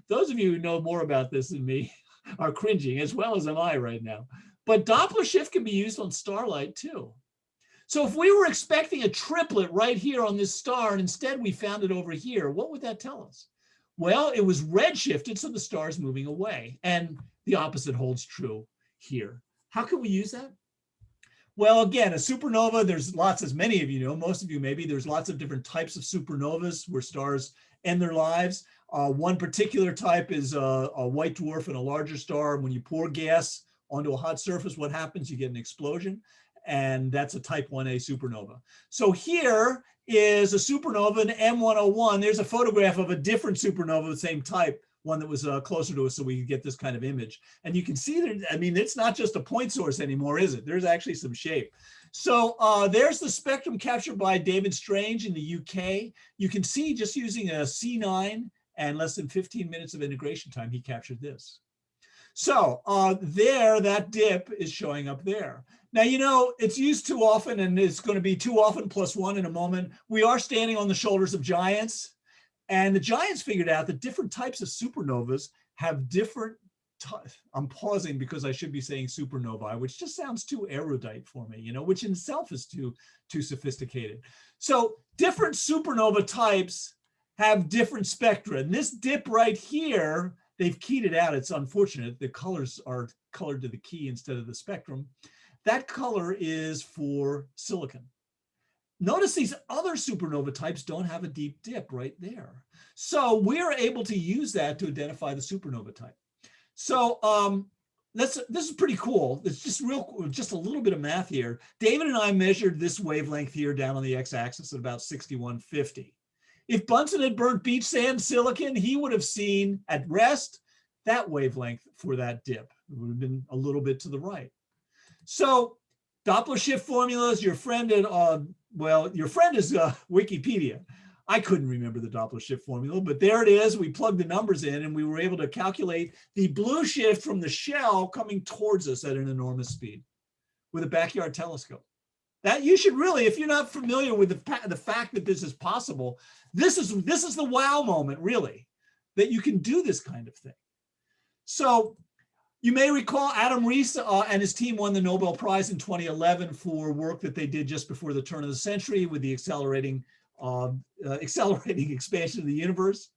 those of you who know more about this than me are cringing, as well as am I right now. But Doppler shift can be used on starlight too. So if we were expecting a triplet right here on this star, and instead we found it over here, what would that tell us? Well, it was redshifted, so the star is moving away. And the opposite holds true here. How can we use that? Well, again, a supernova, there's lots, as many of you know, most of you maybe, there's lots of different types of supernovas where stars end their lives. One particular type is a white dwarf and a larger star. When you pour gas onto a hot surface, what happens? You get an explosion, and that's a type 1A supernova. So here is a supernova, an M101. There's a photograph of a different supernova of the same type, one that was closer to us, so we could get this kind of image. And you can see there, I mean, it's not just a point source anymore, is it? There's actually some shape. So there's the spectrum captured by David Strange in the UK. You can see just using a C9 and less than 15 minutes of integration time, he captured this. So there, that dip is showing up there. Now, you know, it's used too often, and it's going to be too often plus one in a moment. We are standing on the shoulders of giants, and the giants figured out that different types of supernovas have different, I'm pausing because I should be saying supernovae, which just sounds too erudite for me, you know, which in itself is too sophisticated. So different supernova types have different spectra. And this dip right here, they've keyed it out. It's unfortunate. The colors are colored to the key instead of the spectrum. That color is for silicon. Notice these other supernova types don't have a deep dip right there. So we're able to use that to identify the supernova type. So this is pretty cool. It's just just a little bit of math here. David and I measured this wavelength here down on the x-axis at about 6150. If Bunsen had burnt beach sand silicon, he would have seen at rest that wavelength for that dip. It would have been a little bit to the right. So Doppler shift formulas, your friend at, well, your friend is Wikipedia. I couldn't remember the Doppler shift formula, but there it is. We plugged the numbers in and we were able to calculate the blue shift from the shell coming towards us at an enormous speed with a backyard telescope. That you should really, if you're not familiar with the fact that this is possible, this is the wow moment, really, that you can do this kind of thing. So you may recall Adam Rees and his team won the Nobel Prize in 2011 for work that they did just before the turn of the century with the accelerating expansion of the universe.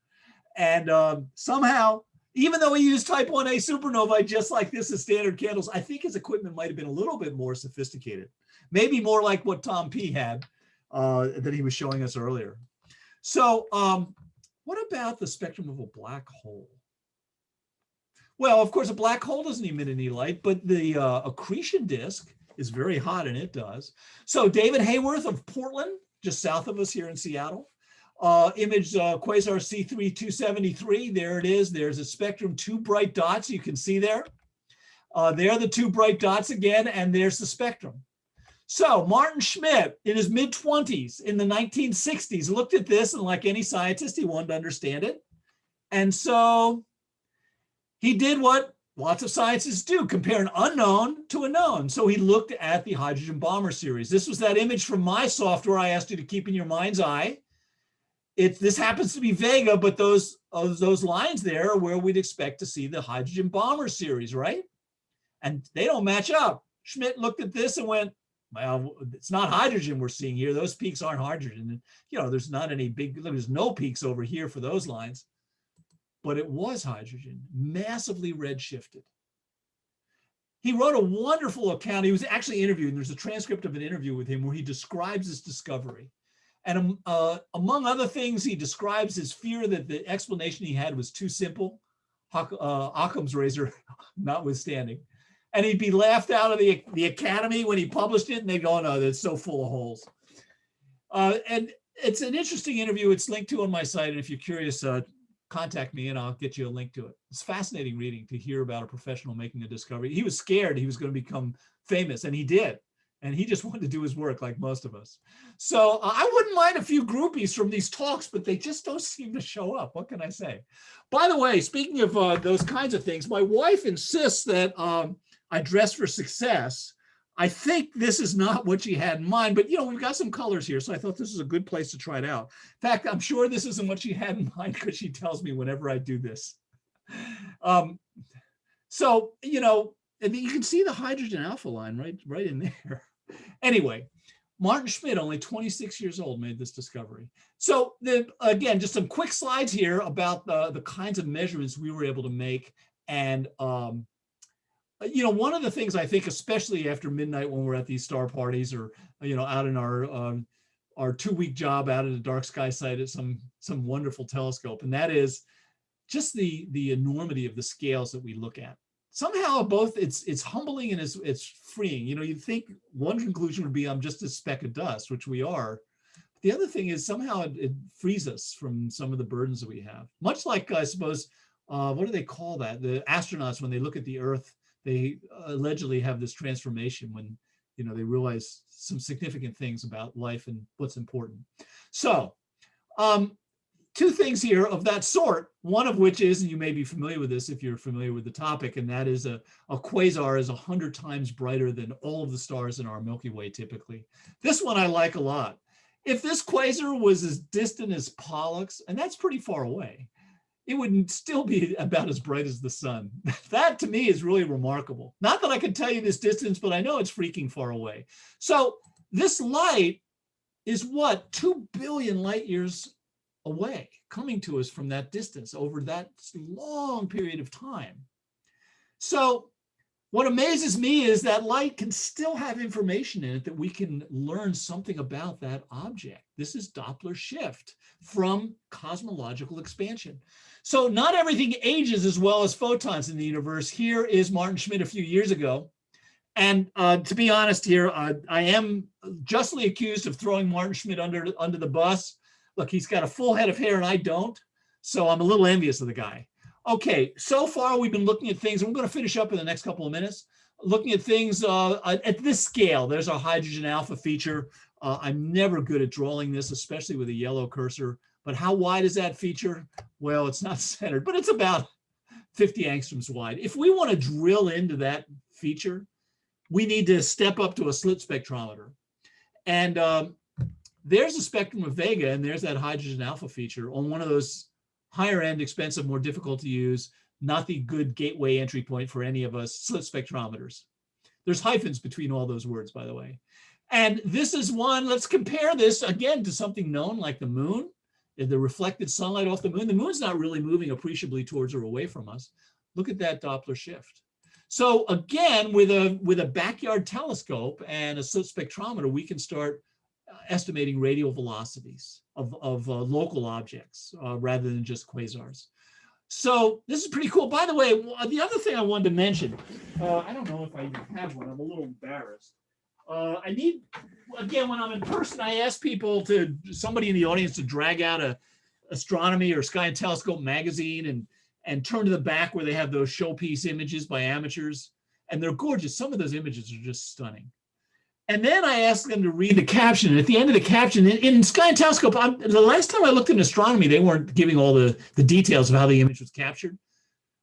And somehow, even though he used type 1A supernovae just like this as standard candles, I think his equipment might have been a little bit more sophisticated. Maybe more like what Tom P had that he was showing us earlier. So what about the spectrum of a black hole? Well, of course, a black hole doesn't emit any light, but the accretion disk is very hot, and it does. So David Hayworth of Portland, just south of us here in Seattle, imaged quasar C3 There it is. There's a spectrum, 2 bright dots you can see there. There are the 2 bright dots again, and there's the spectrum. So Martin Schmidt, in his mid-20s, in the 1960s, looked at this, and like any scientist, he wanted to understand it. And so he did what lots of scientists do, compare an unknown to a known. So he looked at the hydrogen bomber series. This was that image from my software I asked you to keep in your mind's eye. This happens to be Vega, but those lines there are where we'd expect to see the hydrogen bomber series, right? And they don't match up. Schmidt looked at this and went, well, it's not hydrogen we're seeing here. Those peaks aren't hydrogen. And, you know, there's not any big, there's no peaks over here for those lines. But it was hydrogen, massively redshifted. He wrote a wonderful account. He was actually interviewed, and there's a transcript of an interview with him where he describes his discovery. And among other things, he describes his fear that the explanation he had was too simple, Occam's razor notwithstanding. And he'd be laughed out of the academy when he published it, and they'd go, oh, no, that's so full of holes. And it's an interesting interview. It's linked to on my site, and if you're curious, contact me and I'll get you a link to it. It's fascinating reading to hear about a professional making a discovery. He was scared he was going to become famous, and he did. And he just wanted to do his work like most of us. So I wouldn't mind a few groupies from these talks, but they just don't seem to show up. What can I say? By the way, speaking of those kinds of things, my wife insists that I dress for success. I think this is not what she had in mind, but you know, we've got some colors here, so I thought this is a good place to try it out. In fact, I'm sure this isn't what she had in mind because she tells me whenever I do this. So, you know, I mean, you can see the hydrogen alpha line right in there. Anyway, Martin Schmidt, only 26 years old, made this discovery. So again, just some quick slides here about the kinds of measurements we were able to make. And one of the things I think, especially after midnight when we're at these star parties or, out in our 2-week job out at a dark sky site at some wonderful telescope, and that is just the enormity of the scales that we look at. Somehow both it's humbling and it's freeing. You'd think one conclusion would be I'm just a speck of dust, which we are. The other thing is somehow it frees us from some of the burdens that we have. Much like, I suppose, what do they call that? The astronauts, when they look at the Earth, they allegedly have this transformation when, they realize some significant things about life and what's important. So, 2 things here of that sort, one of which is, and you may be familiar with this if you're familiar with the topic, and that is a quasar is 100 times brighter than all of the stars in our Milky Way typically. This one I like a lot. If this quasar was as distant as Pollux, and that's pretty far away, it would still be about as bright as the sun. That to me is really remarkable. Not that I can tell you this distance, but I know it's freaking far away. So this light is what, 2 billion light years away, coming to us from that distance over that long period of time. So what amazes me is that light can still have information in it that we can learn something about that object. This is Doppler shift from cosmological expansion. So not everything ages as well as photons in the universe. Here is Martin Schmidt a few years ago. And to be honest here, I am justly accused of throwing Martin Schmidt under the bus. Look, he's got a full head of hair and I don't. So I'm a little envious of the guy. Okay, so far we've been looking at things, and we're going to finish up in the next couple of minutes, looking at things at this scale. There's our hydrogen alpha feature. I'm never good at drawing this, especially with a yellow cursor. But how wide is that feature? Well, it's not centered, but it's about 50 angstroms wide. If we want to drill into that feature, we need to step up to a slit spectrometer. And there's a spectrum of Vega, and there's that hydrogen alpha feature on one of those higher end, expensive, more difficult to use, not the good gateway entry point for any of us slit spectrometers. There's hyphens between all those words, by the way. And this is one, let's compare this again to something known like the moon, the reflected sunlight off the moon. The moon's not really moving appreciably towards or away from us. Look at that Doppler shift. So again, with a backyard telescope and a slit spectrometer, we can start estimating radial velocities of local objects rather than just quasars. So this is pretty cool. By the way, the other thing I wanted to mention, I don't know if I even have one. I'm a little embarrassed. I need, again, when I'm in person, I ask somebody in the audience to drag out a astronomy or sky and telescope magazine and turn to the back where they have those showpiece images by amateurs. And they're gorgeous. Some of those images are just stunning. And then I asked them to read the caption. And at the end of the caption, in Sky and Telescope, the last time I looked in astronomy, they weren't giving all the details of how the image was captured.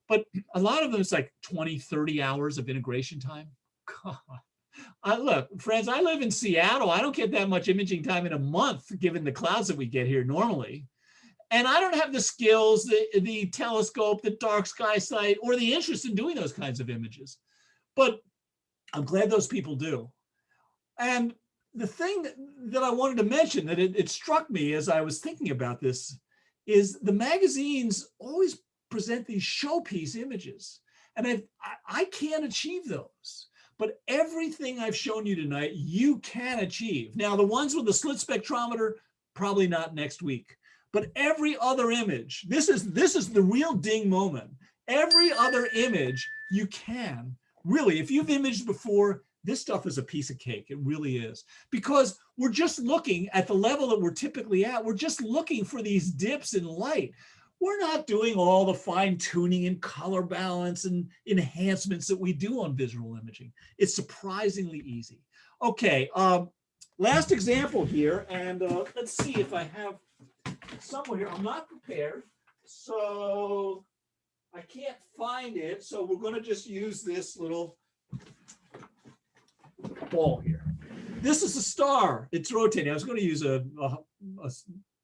But a lot of them, it's like 20, 30 hours of integration time. God. Look, friends, I live in Seattle. I don't get that much imaging time in a month, given the clouds that we get here normally. And I don't have the skills, the telescope, the dark sky site, or the interest in doing those kinds of images. But I'm glad those people do. And the thing that I wanted to mention that it struck me as I was thinking about this is the magazines always present these showpiece images. And I can't achieve those. But everything I've shown you tonight, you can achieve. Now, the ones with the slit spectrometer, probably not next week. But every other image, this is the real ding moment. Every other image you can, really, if you've imaged before, this stuff is a piece of cake. It really is. Because we're just looking at the level that we're typically at. We're just looking for these dips in light. We're not doing all the fine tuning and color balance and enhancements that we do on visual imaging. It's surprisingly easy. Okay, last example here. And let's see if I have somewhere here. I'm not prepared, so I can't find it. So we're going to just use this little ball here. This is a star. It's rotating. I was going to use a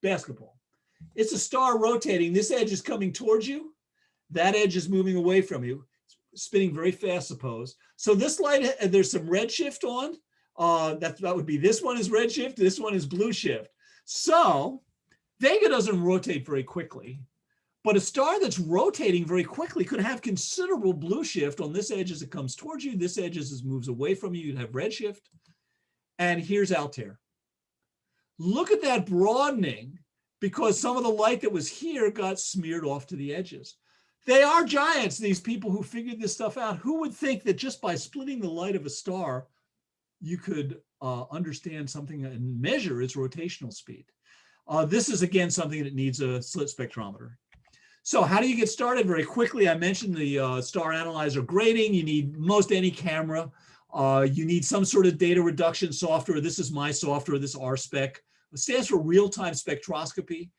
basketball. It's a star rotating. This edge is coming towards you. That edge is moving away from you, spinning very fast, suppose. So this light, there's some red shift on. That would be, this one is red shift. This one is blue shift. So Vega doesn't rotate very quickly, But a star that's rotating very quickly could have considerable blue shift on this edge as it comes towards you. This edge as it moves away from you, you'd have red shift. And here's Altair. Look at that broadening, because some of the light that was here got smeared off to the edges. They are giants, these people who figured this stuff out. Who would think that just by splitting the light of a star, you could understand something and measure its rotational speed? This is, again, something that needs a slit spectrometer. So how do you get started? Very quickly, I mentioned the star analyzer grading. You need most any camera. You need some sort of data reduction software. This is my software, this RSpec. It stands for real-time spectroscopy.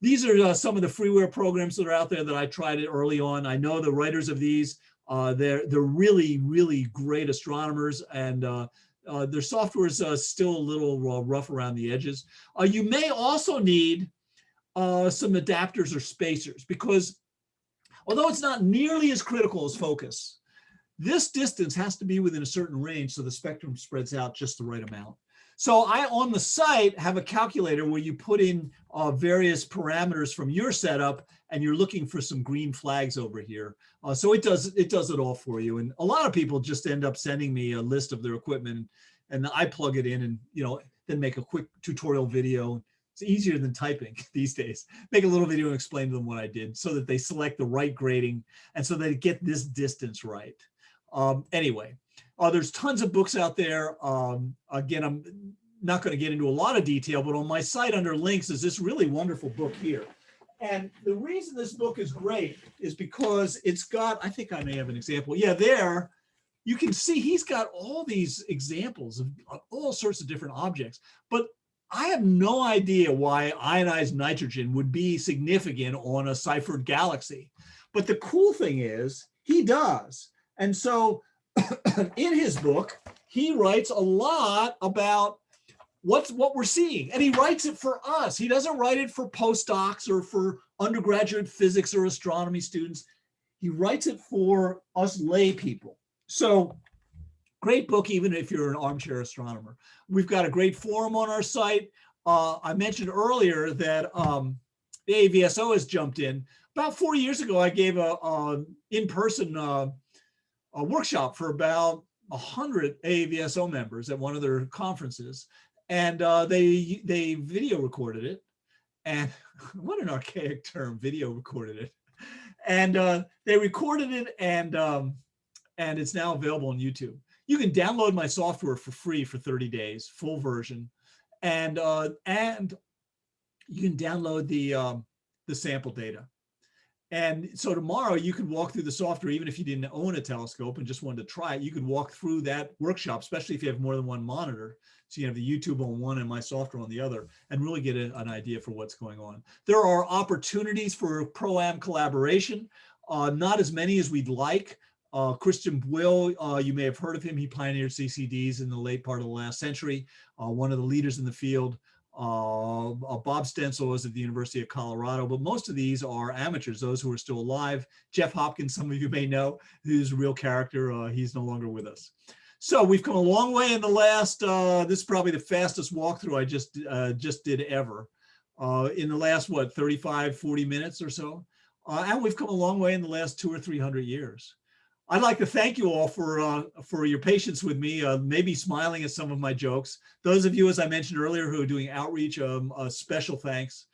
These are some of the freeware programs that are out there that I tried it early on. I know the writers of these. They're really, really great astronomers, and their software is still a little rough around the edges. You may also need some adapters or spacers, because although it's not nearly as critical as focus, this distance has to be within a certain range so the spectrum spreads out just the right amount. So I, on the site, have a calculator where you put in various parameters from your setup, and you're looking for some green flags over here. So it does it all for you. And a lot of people just end up sending me a list of their equipment, and I plug it in, and then make a quick tutorial video. It's easier than typing these days. Make a little video and explain to them what I did, so that they select the right grading and so they get this distance right. Anyway, there's tons of books out there. Again, I'm not going to get into a lot of detail, but on my site under links is this really wonderful book here. And the reason this book is great is because it's got, I think I may have an example. Yeah, there you can see he's got all these examples of all sorts of different objects, but I have no idea why ionized nitrogen would be significant on a ciphered galaxy. But the cool thing is he does. And so in his book, he writes a lot about what we're seeing. And he writes it for us. He doesn't write it for postdocs or for undergraduate physics or astronomy students. He writes it for us lay people. So great book, even if you're an armchair astronomer. We've got a great forum on our site. I mentioned earlier that the AVSO has jumped in. About 4 years ago, I gave a in-person a workshop for about 100 AVSO members at one of their conferences. And they video recorded it. And what an archaic term, video recorded it. And they recorded it, and it's now available on YouTube. You can download my software for free for 30 days, full version. And you can download the sample data. And so tomorrow you can walk through the software, even if you didn't own a telescope and just wanted to try it. You can walk through that workshop, especially if you have more than one monitor. So you have the YouTube on one and my software on the other, and really get an idea for what's going on. There are opportunities for pro-am collaboration, not as many as we'd like. Christian Buil, you may have heard of him. He pioneered CCDs in the late part of the last century, one of the leaders in the field. Bob Stencil was at the University of Colorado, but most of these are amateurs, those who are still alive. Jeff Hopkins, some of you may know, who's a real character. He's no longer with us. So we've come a long way in the last, this is probably the fastest walkthrough I just did ever. In the last, 35, 40 minutes or so. And we've come a long way in the last 200 or 300 years. I'd like to thank you all for your patience with me, maybe smiling at some of my jokes. Those of you, as I mentioned earlier, who are doing outreach, a special thanks.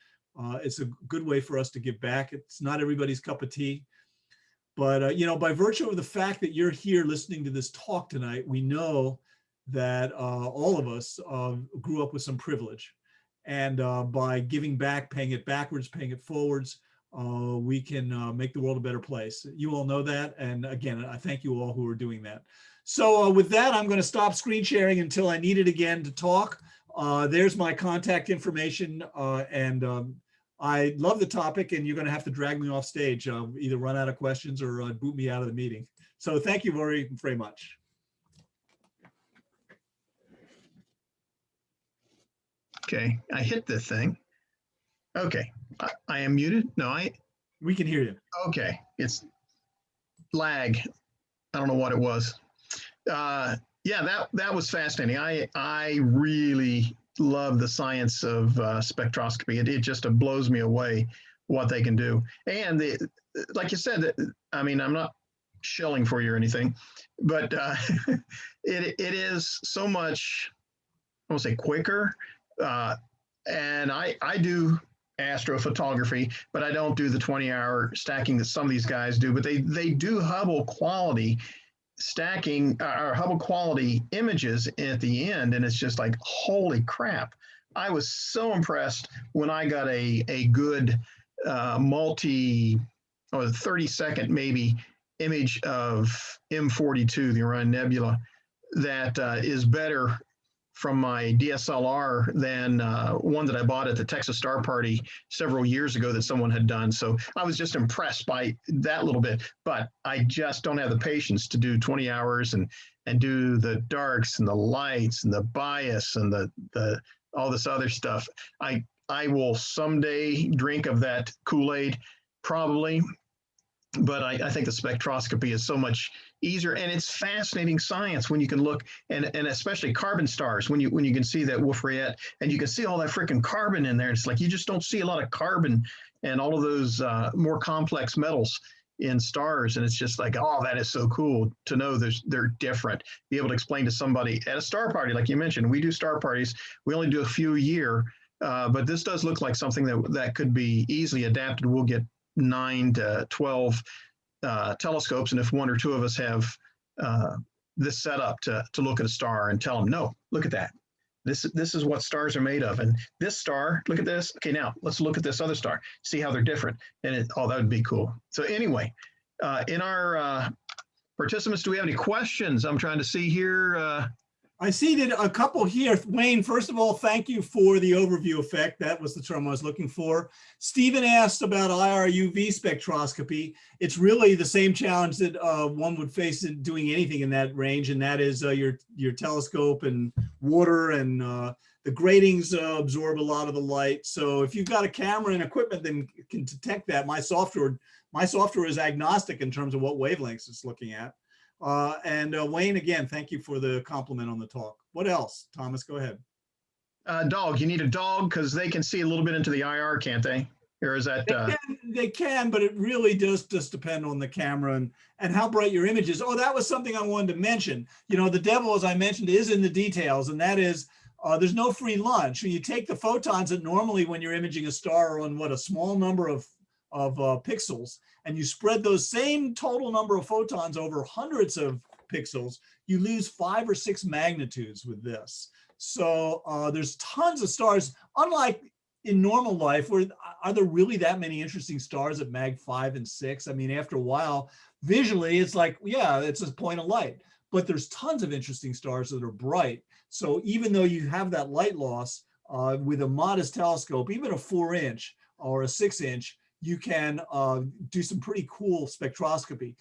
It's a good way for us to give back. It's not everybody's cup of tea. But, by virtue of the fact that you're here listening to this talk tonight, we know that all of us grew up with some privilege. And by giving back, paying it backwards, paying it forwards, we can make the world a better place. You all know that. And again, I thank you all who are doing that. So with that, I'm going to stop screen sharing until I need it again to talk. There's my contact information. I love the topic, and you're going to have to drag me off stage, either run out of questions or boot me out of the meeting. So thank you very, very much. Okay, I hit the thing. Okay, I am muted. No, We can hear you. okay, it's lag. I don't know what it was. Yeah, that was fascinating. I really love the science of spectroscopy. It just blows me away what they can do. And like you said, I mean, I'm not shilling for you or anything, but it is so much, I won't say quicker. And I do astrophotography, but I don't do the 20-hour stacking that some of these guys do. But they do Hubble quality stacking or Hubble quality images at the end, and it's just like, holy crap. I was so impressed when I got a good 30-second maybe image of M42, the Orion Nebula, that is better from my DSLR than one that I bought at the Texas Star Party several years ago that someone had done. So I was just impressed by that little bit, but I just don't have the patience to do 20 hours and do the darks and the lights and the bias and the all this other stuff. I will someday drink of that Kool-Aid, probably, but I think the spectroscopy is so much easier, and it's fascinating science when you can look, and especially carbon stars, when you can see that Wolf Rayet, and you can see all that freaking carbon in there. It's like you just don't see a lot of carbon and all of those more complex metals in stars, and it's just like, oh, that is so cool to know they're different. Be able to explain to somebody at a star party, like you mentioned, we do star parties. We only do a few a year, but this does look like something that could be easily adapted. We'll get 9 to 12 telescopes, and if one or two of us have this set up to look at a star and tell them, no, look at that. This is what stars are made of, and this star, look at this. Okay, now let's look at this other star, see how they're different. And that would be cool. So anyway, in our participants, do we have any questions? I'm trying to see here. I see that a couple here. Wayne, first of all, thank you for the overview effect. That was the term I was looking for. Stephen asked about IR UV spectroscopy. It's really the same challenge that one would face in doing anything in that range, and that is your telescope and water, and the gratings absorb a lot of the light. So if you've got a camera and equipment that can detect that, my software is agnostic in terms of what wavelengths it's looking at. Wayne, again, thank you for the compliment on the talk. What else? Thomas, go ahead. Dog, you need a dog because they can see a little bit into the IR, can't they? Or is that? They can, but it really does just depend on the camera and how bright your image is. Oh, that was something I wanted to mention. You know, the devil, as I mentioned, is in the details, and that is there's no free lunch. When you take the photons that normally when you're imaging a star are on a small number of pixels, and you spread those same total number of photons over hundreds of pixels, you lose 5 or 6 magnitudes with this. So there's tons of stars. Unlike in normal life, where are there really that many interesting stars at mag 5 and 6? I mean, after a while, visually, it's like, yeah, it's a point of light. But there's tons of interesting stars that are bright. So even though you have that light loss with a modest telescope, even a 4-inch or a 6-inch, you can do some pretty cool spectroscopy.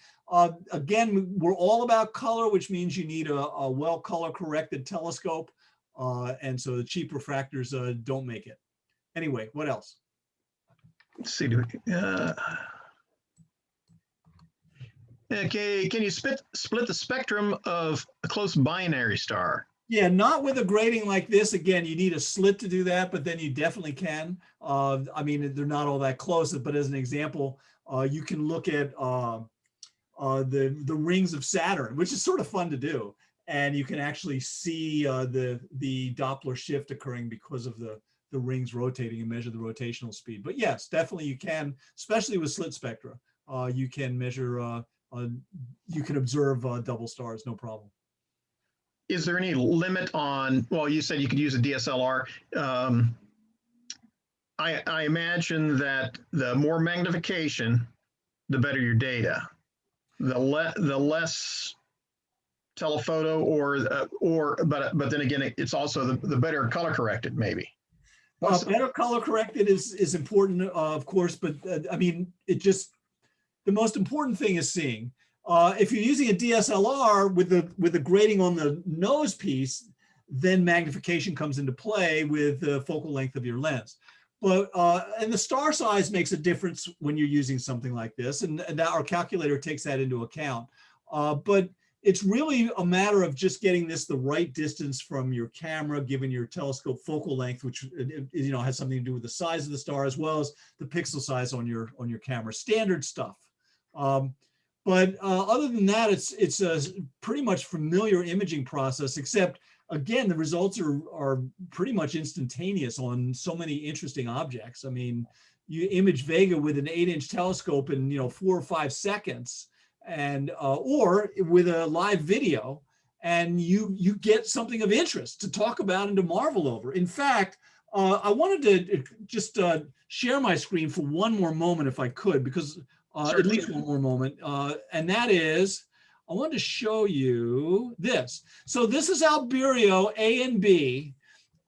Again, we're all about color, which means you need a well color corrected telescope. And so the cheap refractors don't make it. Anyway, what else? Let's see. Okay, can you split the spectrum of a close binary star? Yeah, not with a grating like this. Again, you need a slit to do that, but then you definitely can. I mean, they're not all that close, but as an example, you can look at the rings of Saturn, which is sort of fun to do. And you can actually see the Doppler shift occurring because of the rings rotating and measure the rotational speed. But yes, definitely you can, especially with slit spectra. You can measure, you can observe double stars, no problem. Is there any limit on, well, you said you could use a DSLR. I imagine that the more magnification, the better your data. The less telephoto but then again, it's also the better color corrected, maybe. Better color corrected is important, of course, but I mean, the most important thing is seeing. If you're using a DSLR with the grating on the nose piece, then magnification comes into play with the focal length of your lens. But and the star size makes a difference when you're using something like this, and that our calculator takes that into account. But it's really a matter of just getting this the right distance from your camera, given your telescope focal length, which has something to do with the size of the star as well as the pixel size on your camera. Standard stuff. But other than that, it's a pretty much familiar imaging process, except again, the results are pretty much instantaneous on so many interesting objects. I mean, you image Vega with an 8-inch telescope in 4 or 5 seconds, and or with a live video, and you get something of interest to talk about and to marvel over. In fact, I wanted to just share my screen for one more moment, if I could, because at least one more moment, and that is, I wanted to show you this. So this is Albireo A and B,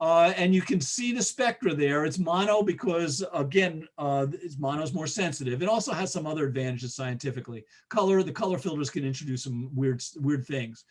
and you can see the spectra there. It's mono because, again, mono is more sensitive. It also has some other advantages scientifically. The color filters can introduce some weird things.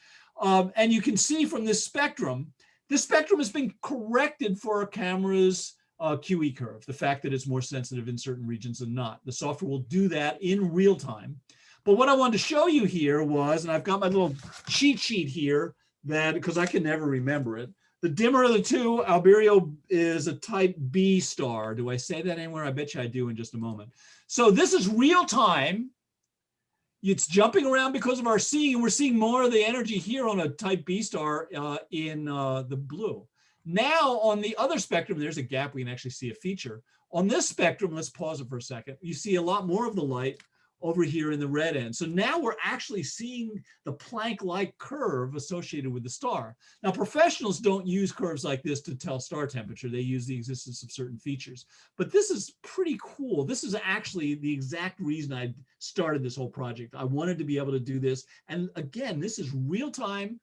And you can see from this spectrum has been corrected for a camera's QE curve, the fact that it's more sensitive in certain regions than not. The software will do that in real time. But what I wanted to show you here was, and I've got my little cheat sheet here, that because I can never remember it, the dimmer of the two, Albireo is a type B star. Do I say that anywhere? I bet you I do in just a moment. So this is real time. It's jumping around because of our seeing, and we're seeing more of the energy here on a type B star in the blue. Now on the other spectrum, there's a gap. We can actually see a feature. On this spectrum, let's pause it for a second. You see a lot more of the light over here in the red end. So now we're actually seeing the Planck-like curve associated with the star. Now, professionals don't use curves like this to tell star temperature. They use the existence of certain features. But this is pretty cool. This is actually the exact reason I started this whole project. I wanted to be able to do this. And again, this is real time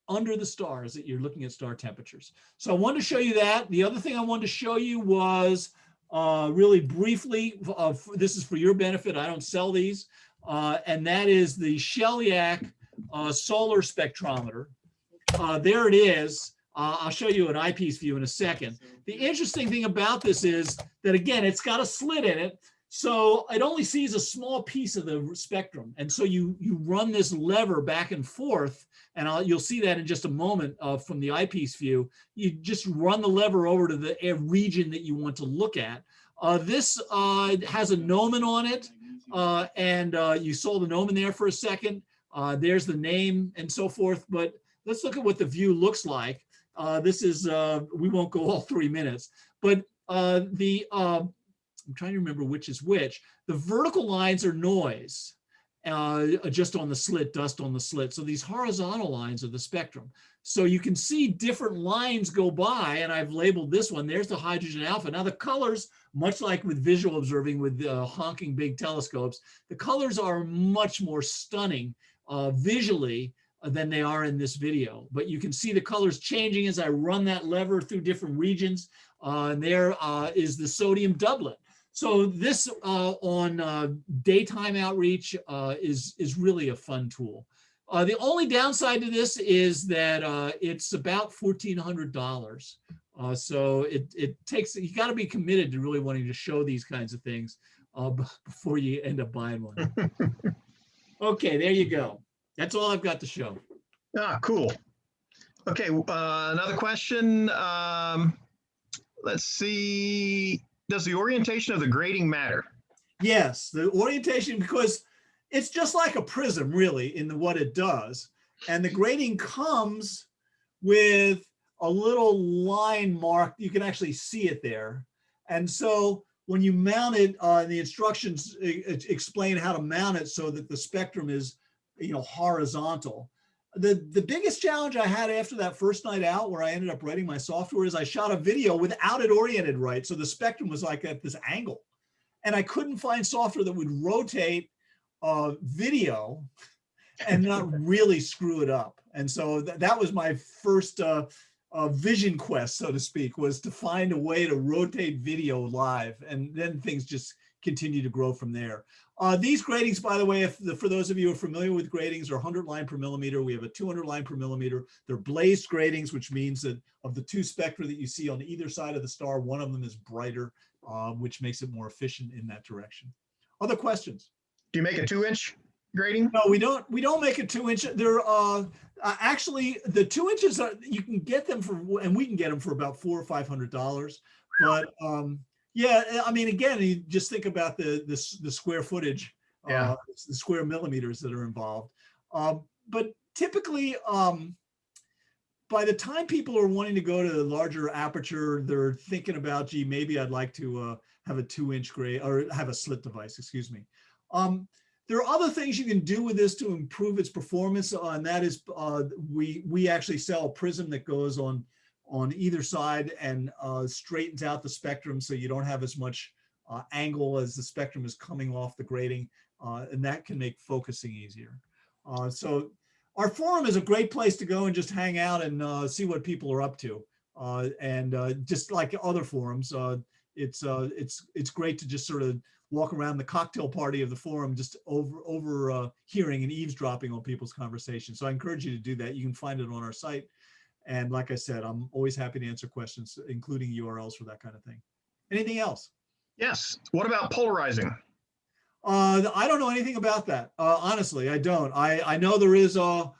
under the stars that you're looking at star temperatures. So I wanted to show you that. The other thing I wanted to show you was really briefly, this is for your benefit, I don't sell these, and that is the Shellyak solar spectrometer. There it is. I'll show you an eyepiece view in a second. The interesting thing about this is that, again, it's got a slit in it, so it only sees a small piece of the spectrum. And so you run this lever back and forth, and you'll see that in just a moment from the eyepiece view. You just run the lever over to the region that you want to look at. This has a gnomon on it, and you saw the gnomon there for a second. There's the name and so forth, but let's look at what the view looks like. This is, we won't go all 3 minutes, but I'm trying to remember which is which. The vertical lines are noise, just on the slit, dust on the slit. So these horizontal lines are the spectrum. So you can see different lines go by, and I've labeled this one. There's the hydrogen alpha. Now the colors, much like with visual observing with honking big telescopes, the colors are much more stunning visually than they are in this video. But you can see the colors changing as I run that lever through different regions. And there is the sodium doublet. So this on daytime outreach is really a fun tool. The only downside to this is that it's about $1,400. So it takes, you got to be committed to really wanting to show these kinds of things before you end up buying one. Okay, there you go. That's all I've got to show. Ah, cool. Okay, another question. Let's see. Does the orientation of the grating matter? Yes, the orientation, because it's just like a prism, really, in what it does. And the grating comes with a little line mark. You can actually see it there. And so when you mount it, the instructions explain how to mount it so that the spectrum is, horizontal. The biggest challenge I had after that first night out, where I ended up writing my software, is I shot a video without it oriented right. So the spectrum was like at this angle, and I couldn't find software that would rotate video and not really screw it up. And so that was my first vision quest, so to speak, was to find a way to rotate video live. And then things just continue to grow from there. These gratings, by the way, for those of you who are familiar with gratings, are 100 line per millimeter. We have a 200 line per millimeter. They're blazed gratings, which means that of the two spectra that you see on either side of the star, one of them is brighter, which makes it more efficient in that direction. Other questions? Do you make a 2-inch? grading? No, we don't. We don't make a 2-inch. They're actually the 2 inches are, you can get them for, and we can get them for about $400 or $500. But yeah, I mean, again, you just think about the square footage, Yeah. the square millimeters that are involved. But typically, by the time people are wanting to go to the larger aperture, they're thinking about, gee, maybe I'd like to have a 2-inch grade or have a slit device, excuse me. There are other things you can do with this to improve its performance, and that is we actually sell a prism that goes on either side and straightens out the spectrum so you don't have as much angle as the spectrum is coming off the grating, and that can make focusing easier. So our forum is a great place to go and just hang out and see what people are up to. And just like other forums, it's great to just sort of walk around the cocktail party of the forum, just over hearing and eavesdropping on people's conversations. So I encourage you to do that. You can find it on our site. And like I said, I'm always happy to answer questions, including URLs for that kind of thing. Anything else? Yes. What about polarizing? I don't know anything about that. Honestly, I don't. I know there is a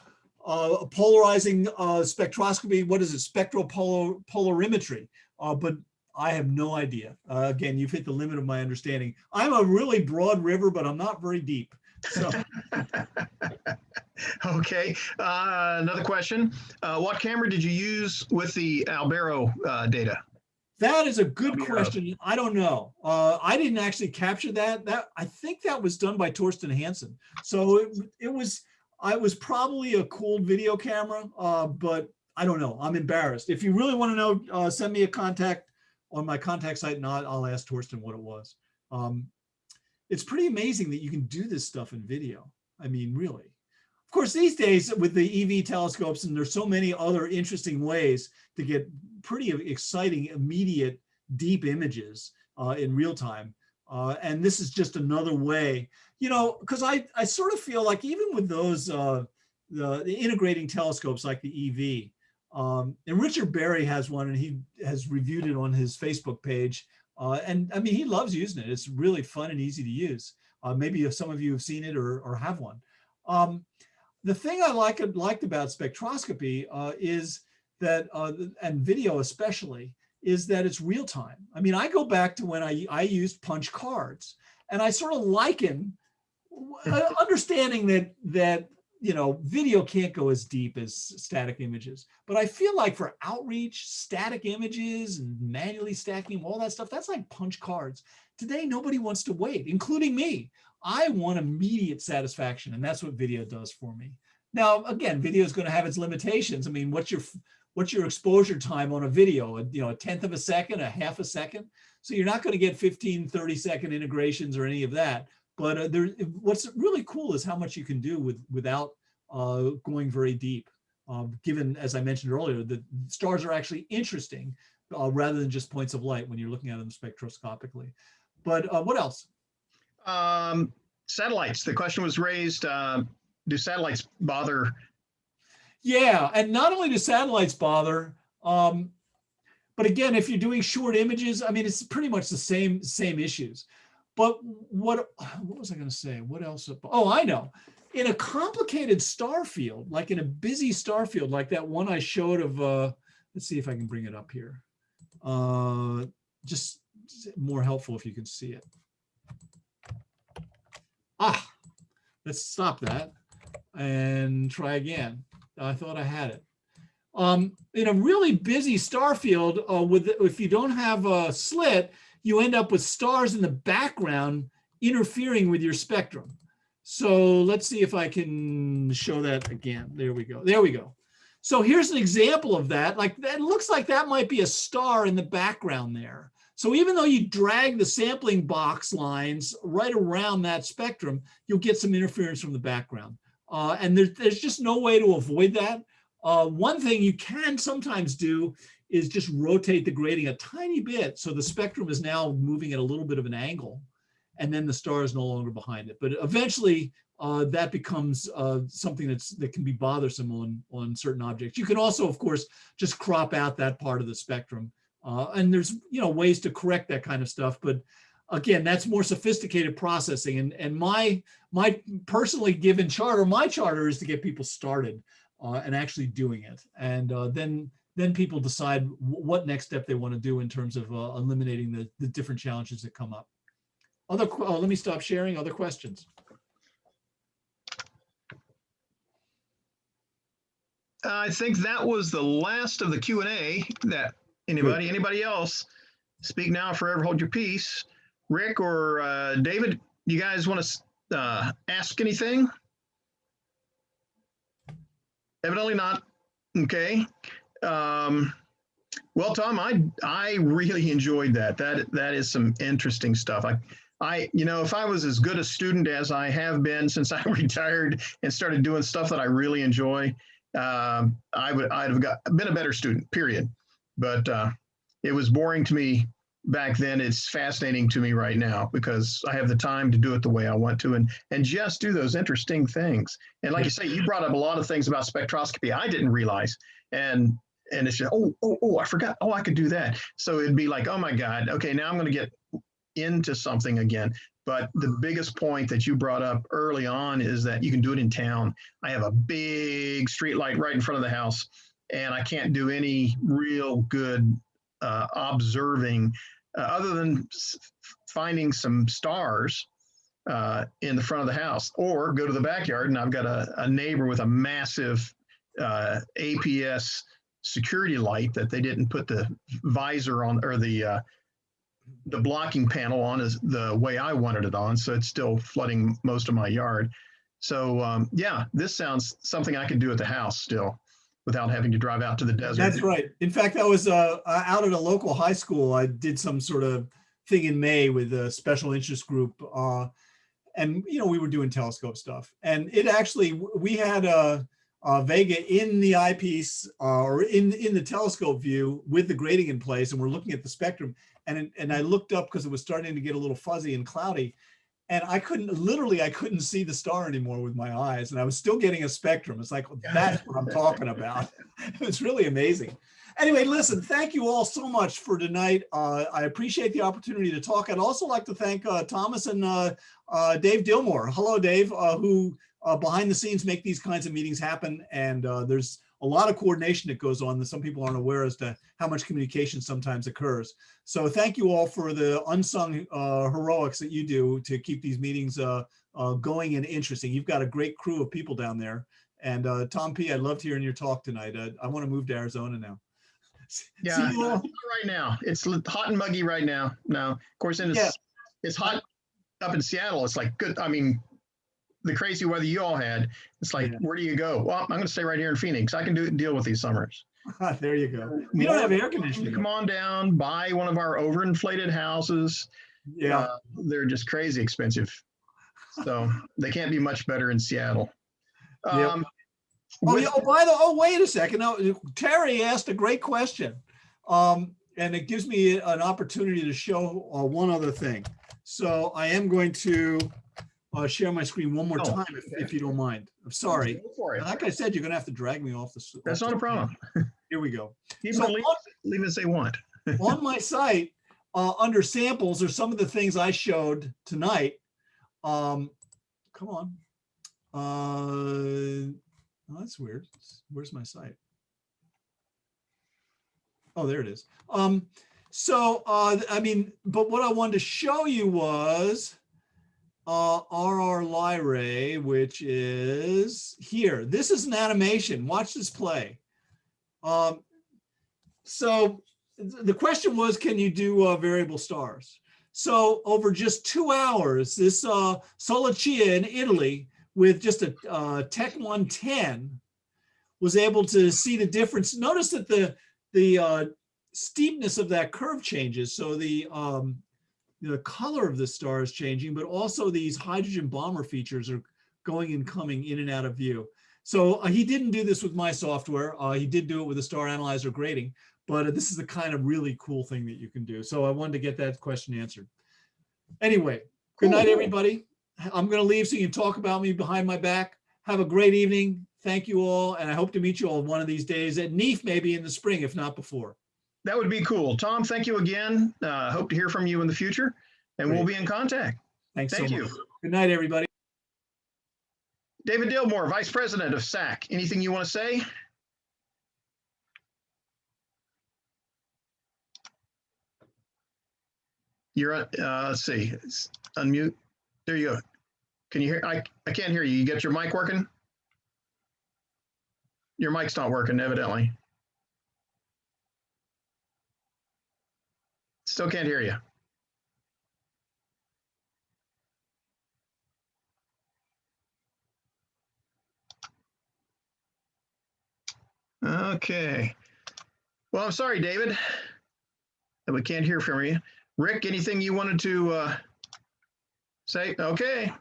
polarizing spectroscopy. What is it? Spectropolarimetry. But I have no idea. Again, you've hit the limit of my understanding. I'm a really broad river, but I'm not very deep. So. Okay. Another question. What camera did you use with the Albero data? That is a good question. I don't know. I didn't actually capture that. I think that was done by Torsten Hansen. So it was probably a cooled video camera, but I don't know. I'm embarrassed. If you really want to know, send me a contact on my contact site, and I'll ask Torsten what it was. It's pretty amazing that you can do this stuff in video. I mean, really. Of course, these days with the EV telescopes, and there's so many other interesting ways to get pretty exciting, immediate, deep images in real time. And this is just another way, you know, because I sort of feel like even with those the integrating telescopes like the EV, and Richard Berry has one, and he has reviewed it on his Facebook page. And I mean, he loves using it. It's really fun and easy to use. Maybe if some of you have seen it or have one. The thing I liked about spectroscopy is that, and video especially, is that it's real time. I mean, I go back to when I used punch cards, and I sort of liken understanding that you know, video can't go as deep as static images, but I feel like for outreach, static images and manually stacking all that stuff, that's like punch cards. Today, nobody wants to wait, including me. I want immediate satisfaction, and that's what video does for me. Now, again, video is going to have its limitations. I mean, what's your exposure time on a video? You know, a tenth of a second, a half a second. So you're not going to get 15, 30-second integrations or any of that. But what's really cool is how much you can do without going very deep. Given, as I mentioned earlier, the stars are actually interesting rather than just points of light when you're looking at them spectroscopically. But what else? Satellites. The question was raised, do satellites bother? Yeah, and not only do satellites bother, but again, if you're doing short images, I mean, it's pretty much the same issues. But what was I going to say? What else? Oh, I know. In a complicated star field, like in a busy star field, like that one I showed of, let's see if I can bring it up here. Just more helpful if you can see it. Let's stop that and try again. I thought I had it. In a really busy star field, if you don't have a slit, you end up with stars in the background interfering with your spectrum. So let's see if I can show that again. There we go. There we go. So here's an example of that. Like that looks like that might be a star in the background there. So even though you drag the sampling box lines right around that spectrum, you'll get some interference from the background. And there's just no way to avoid that. One thing you can sometimes do is just rotate the grating a tiny bit so the spectrum is now moving at a little bit of an angle, and then the star is no longer behind it. But eventually that becomes something that can be bothersome on certain objects. You can also, of course, just crop out that part of the spectrum. And there's ways to correct that kind of stuff. But again, that's more sophisticated processing. And my personally given charter, my charter is to get people started and actually doing it. And then people decide what next step they want to do in terms of eliminating the different challenges that come up. Let me stop sharing. Other questions? I think that was the last of the Q&A. That anybody else, speak now, forever hold your peace. Rick or David, you guys want to ask anything? Evidently not. Okay. Well, Tom, I really enjoyed that. That is some interesting stuff. If I was as good a student as I have been since I retired and started doing stuff that I really enjoy, I'd have been a better student, period. But it was boring to me back then. It's fascinating to me right now because I have the time to do it the way I want to and just do those interesting things. And like you say, you brought up a lot of things about spectroscopy I didn't realize. And it's just, I forgot. Oh, I could do that. So it'd be like, oh my God, okay, now I'm going to get into something again. But the biggest point that you brought up early on is that you can do it in town. I have a big street light right in front of the house, and I can't do any real good observing other than finding some stars in the front of the house, or go to the backyard, and I've got a neighbor with a massive APS security light that they didn't put the visor on, or the blocking panel on is the way I wanted it on. So it's still flooding most of my yard. So yeah, this sounds something I could do at the house still without having to drive out to the desert. That's right. In fact, I was out at a local high school. I did some sort of thing in May with a special interest group. And, we were doing telescope stuff. And it actually, we had Vega in the eyepiece or in the telescope view with the grating in place, and we're looking at the spectrum. And I looked up because it was starting to get a little fuzzy and cloudy, and I couldn't see the star anymore with my eyes, and I was still getting a spectrum. It's like, that's what I'm talking about. It's really amazing. Anyway, listen, thank you all so much for tonight. I appreciate the opportunity to talk. I'd also like to thank Thomas and Dave Dillmore. Hello, Dave, who behind the scenes make these kinds of meetings happen. And there's a lot of coordination that goes on that some people aren't aware as to how much communication sometimes occurs. So thank you all for the unsung heroics that you do to keep these meetings going and interesting. You've got a great crew of people down there. And Tom P., I loved hearing your talk tonight. I want to move to Arizona now. Yeah, right now. It's hot and muggy right now. Now, of course, it's hot up in Seattle. It's like good. I mean, the crazy weather you all had, it's like, where do you go? Well, I'm going to stay right here in Phoenix. I can deal with these summers. There you go. We don't have air conditioning. Come on down, buy one of our overinflated houses. Yeah. They're just crazy expensive. So they can't be much better in Seattle. Yep. Wait a second. Now, Terry asked a great question. And it gives me an opportunity to show one other thing. So I am going to share my screen one more time, if you don't mind. I'm sorry. Go for it. Like I said, you're going to have to drag me off the. That's not a problem. Here we go. People leave as they want. On my site, under samples, are some of the things I showed tonight. Come on. Oh, that's weird. Where's my site? Oh, there it is. But what I wanted to show you was RR Lyrae, which is here. This is an animation. Watch this play. So the question was, can you do variable stars? So over just 2 hours, this Solacea in Italy with just a Tech 110 was able to see the difference. Notice that the steepness of that curve changes. So the color of the star is changing, but also these hydrogen bomber features are going and coming in and out of view. So he didn't do this with my software. He did do it with a star analyzer grading, but this is the kind of really cool thing that you can do. So I wanted to get that question answered. Anyway, good night, everybody. I'm going to leave so you can talk about me behind my back. Have a great evening. Thank you all. And I hope to meet you all one of these days at NEAF, maybe in the spring, if not before. That would be cool. Tom, thank you again. Hope to hear from you in the future. and we'll be in contact. Thanks so Thank much. you. Good night, everybody. David Dillmore, Vice President of SAC. Anything you want to say? You're on, let's see, unmute. There you go. Can you hear? I can't hear you. You get your mic working? Your mic's not working, evidently. Still can't hear you. Okay. Well, I'm sorry, David, that we can't hear from you. Rick, anything you wanted to say? Okay.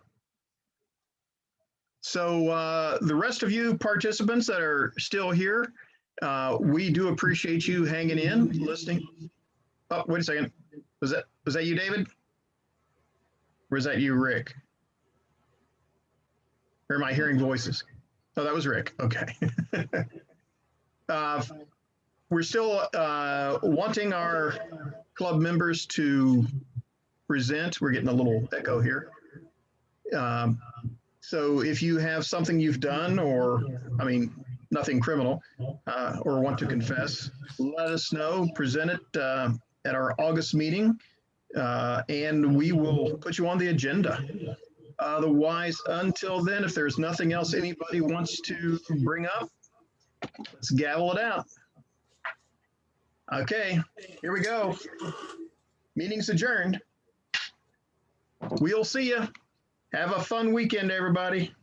So the rest of you participants that are still here, we do appreciate you hanging in, listening. Oh, wait a second. Was that you, David? Or was that you, Rick? Or am I hearing voices? Oh, that was Rick. Okay. We're still wanting our club members to present. We're getting a little echo here. So if you have something you've done, or, I mean, nothing criminal, or want to confess, let us know, present it at our August meeting, and we will put you on the agenda. Otherwise, until then, if there's nothing else anybody wants to bring up, let's gavel it out. Okay, here we go. Meeting's adjourned. We'll see you. Have a fun weekend, everybody.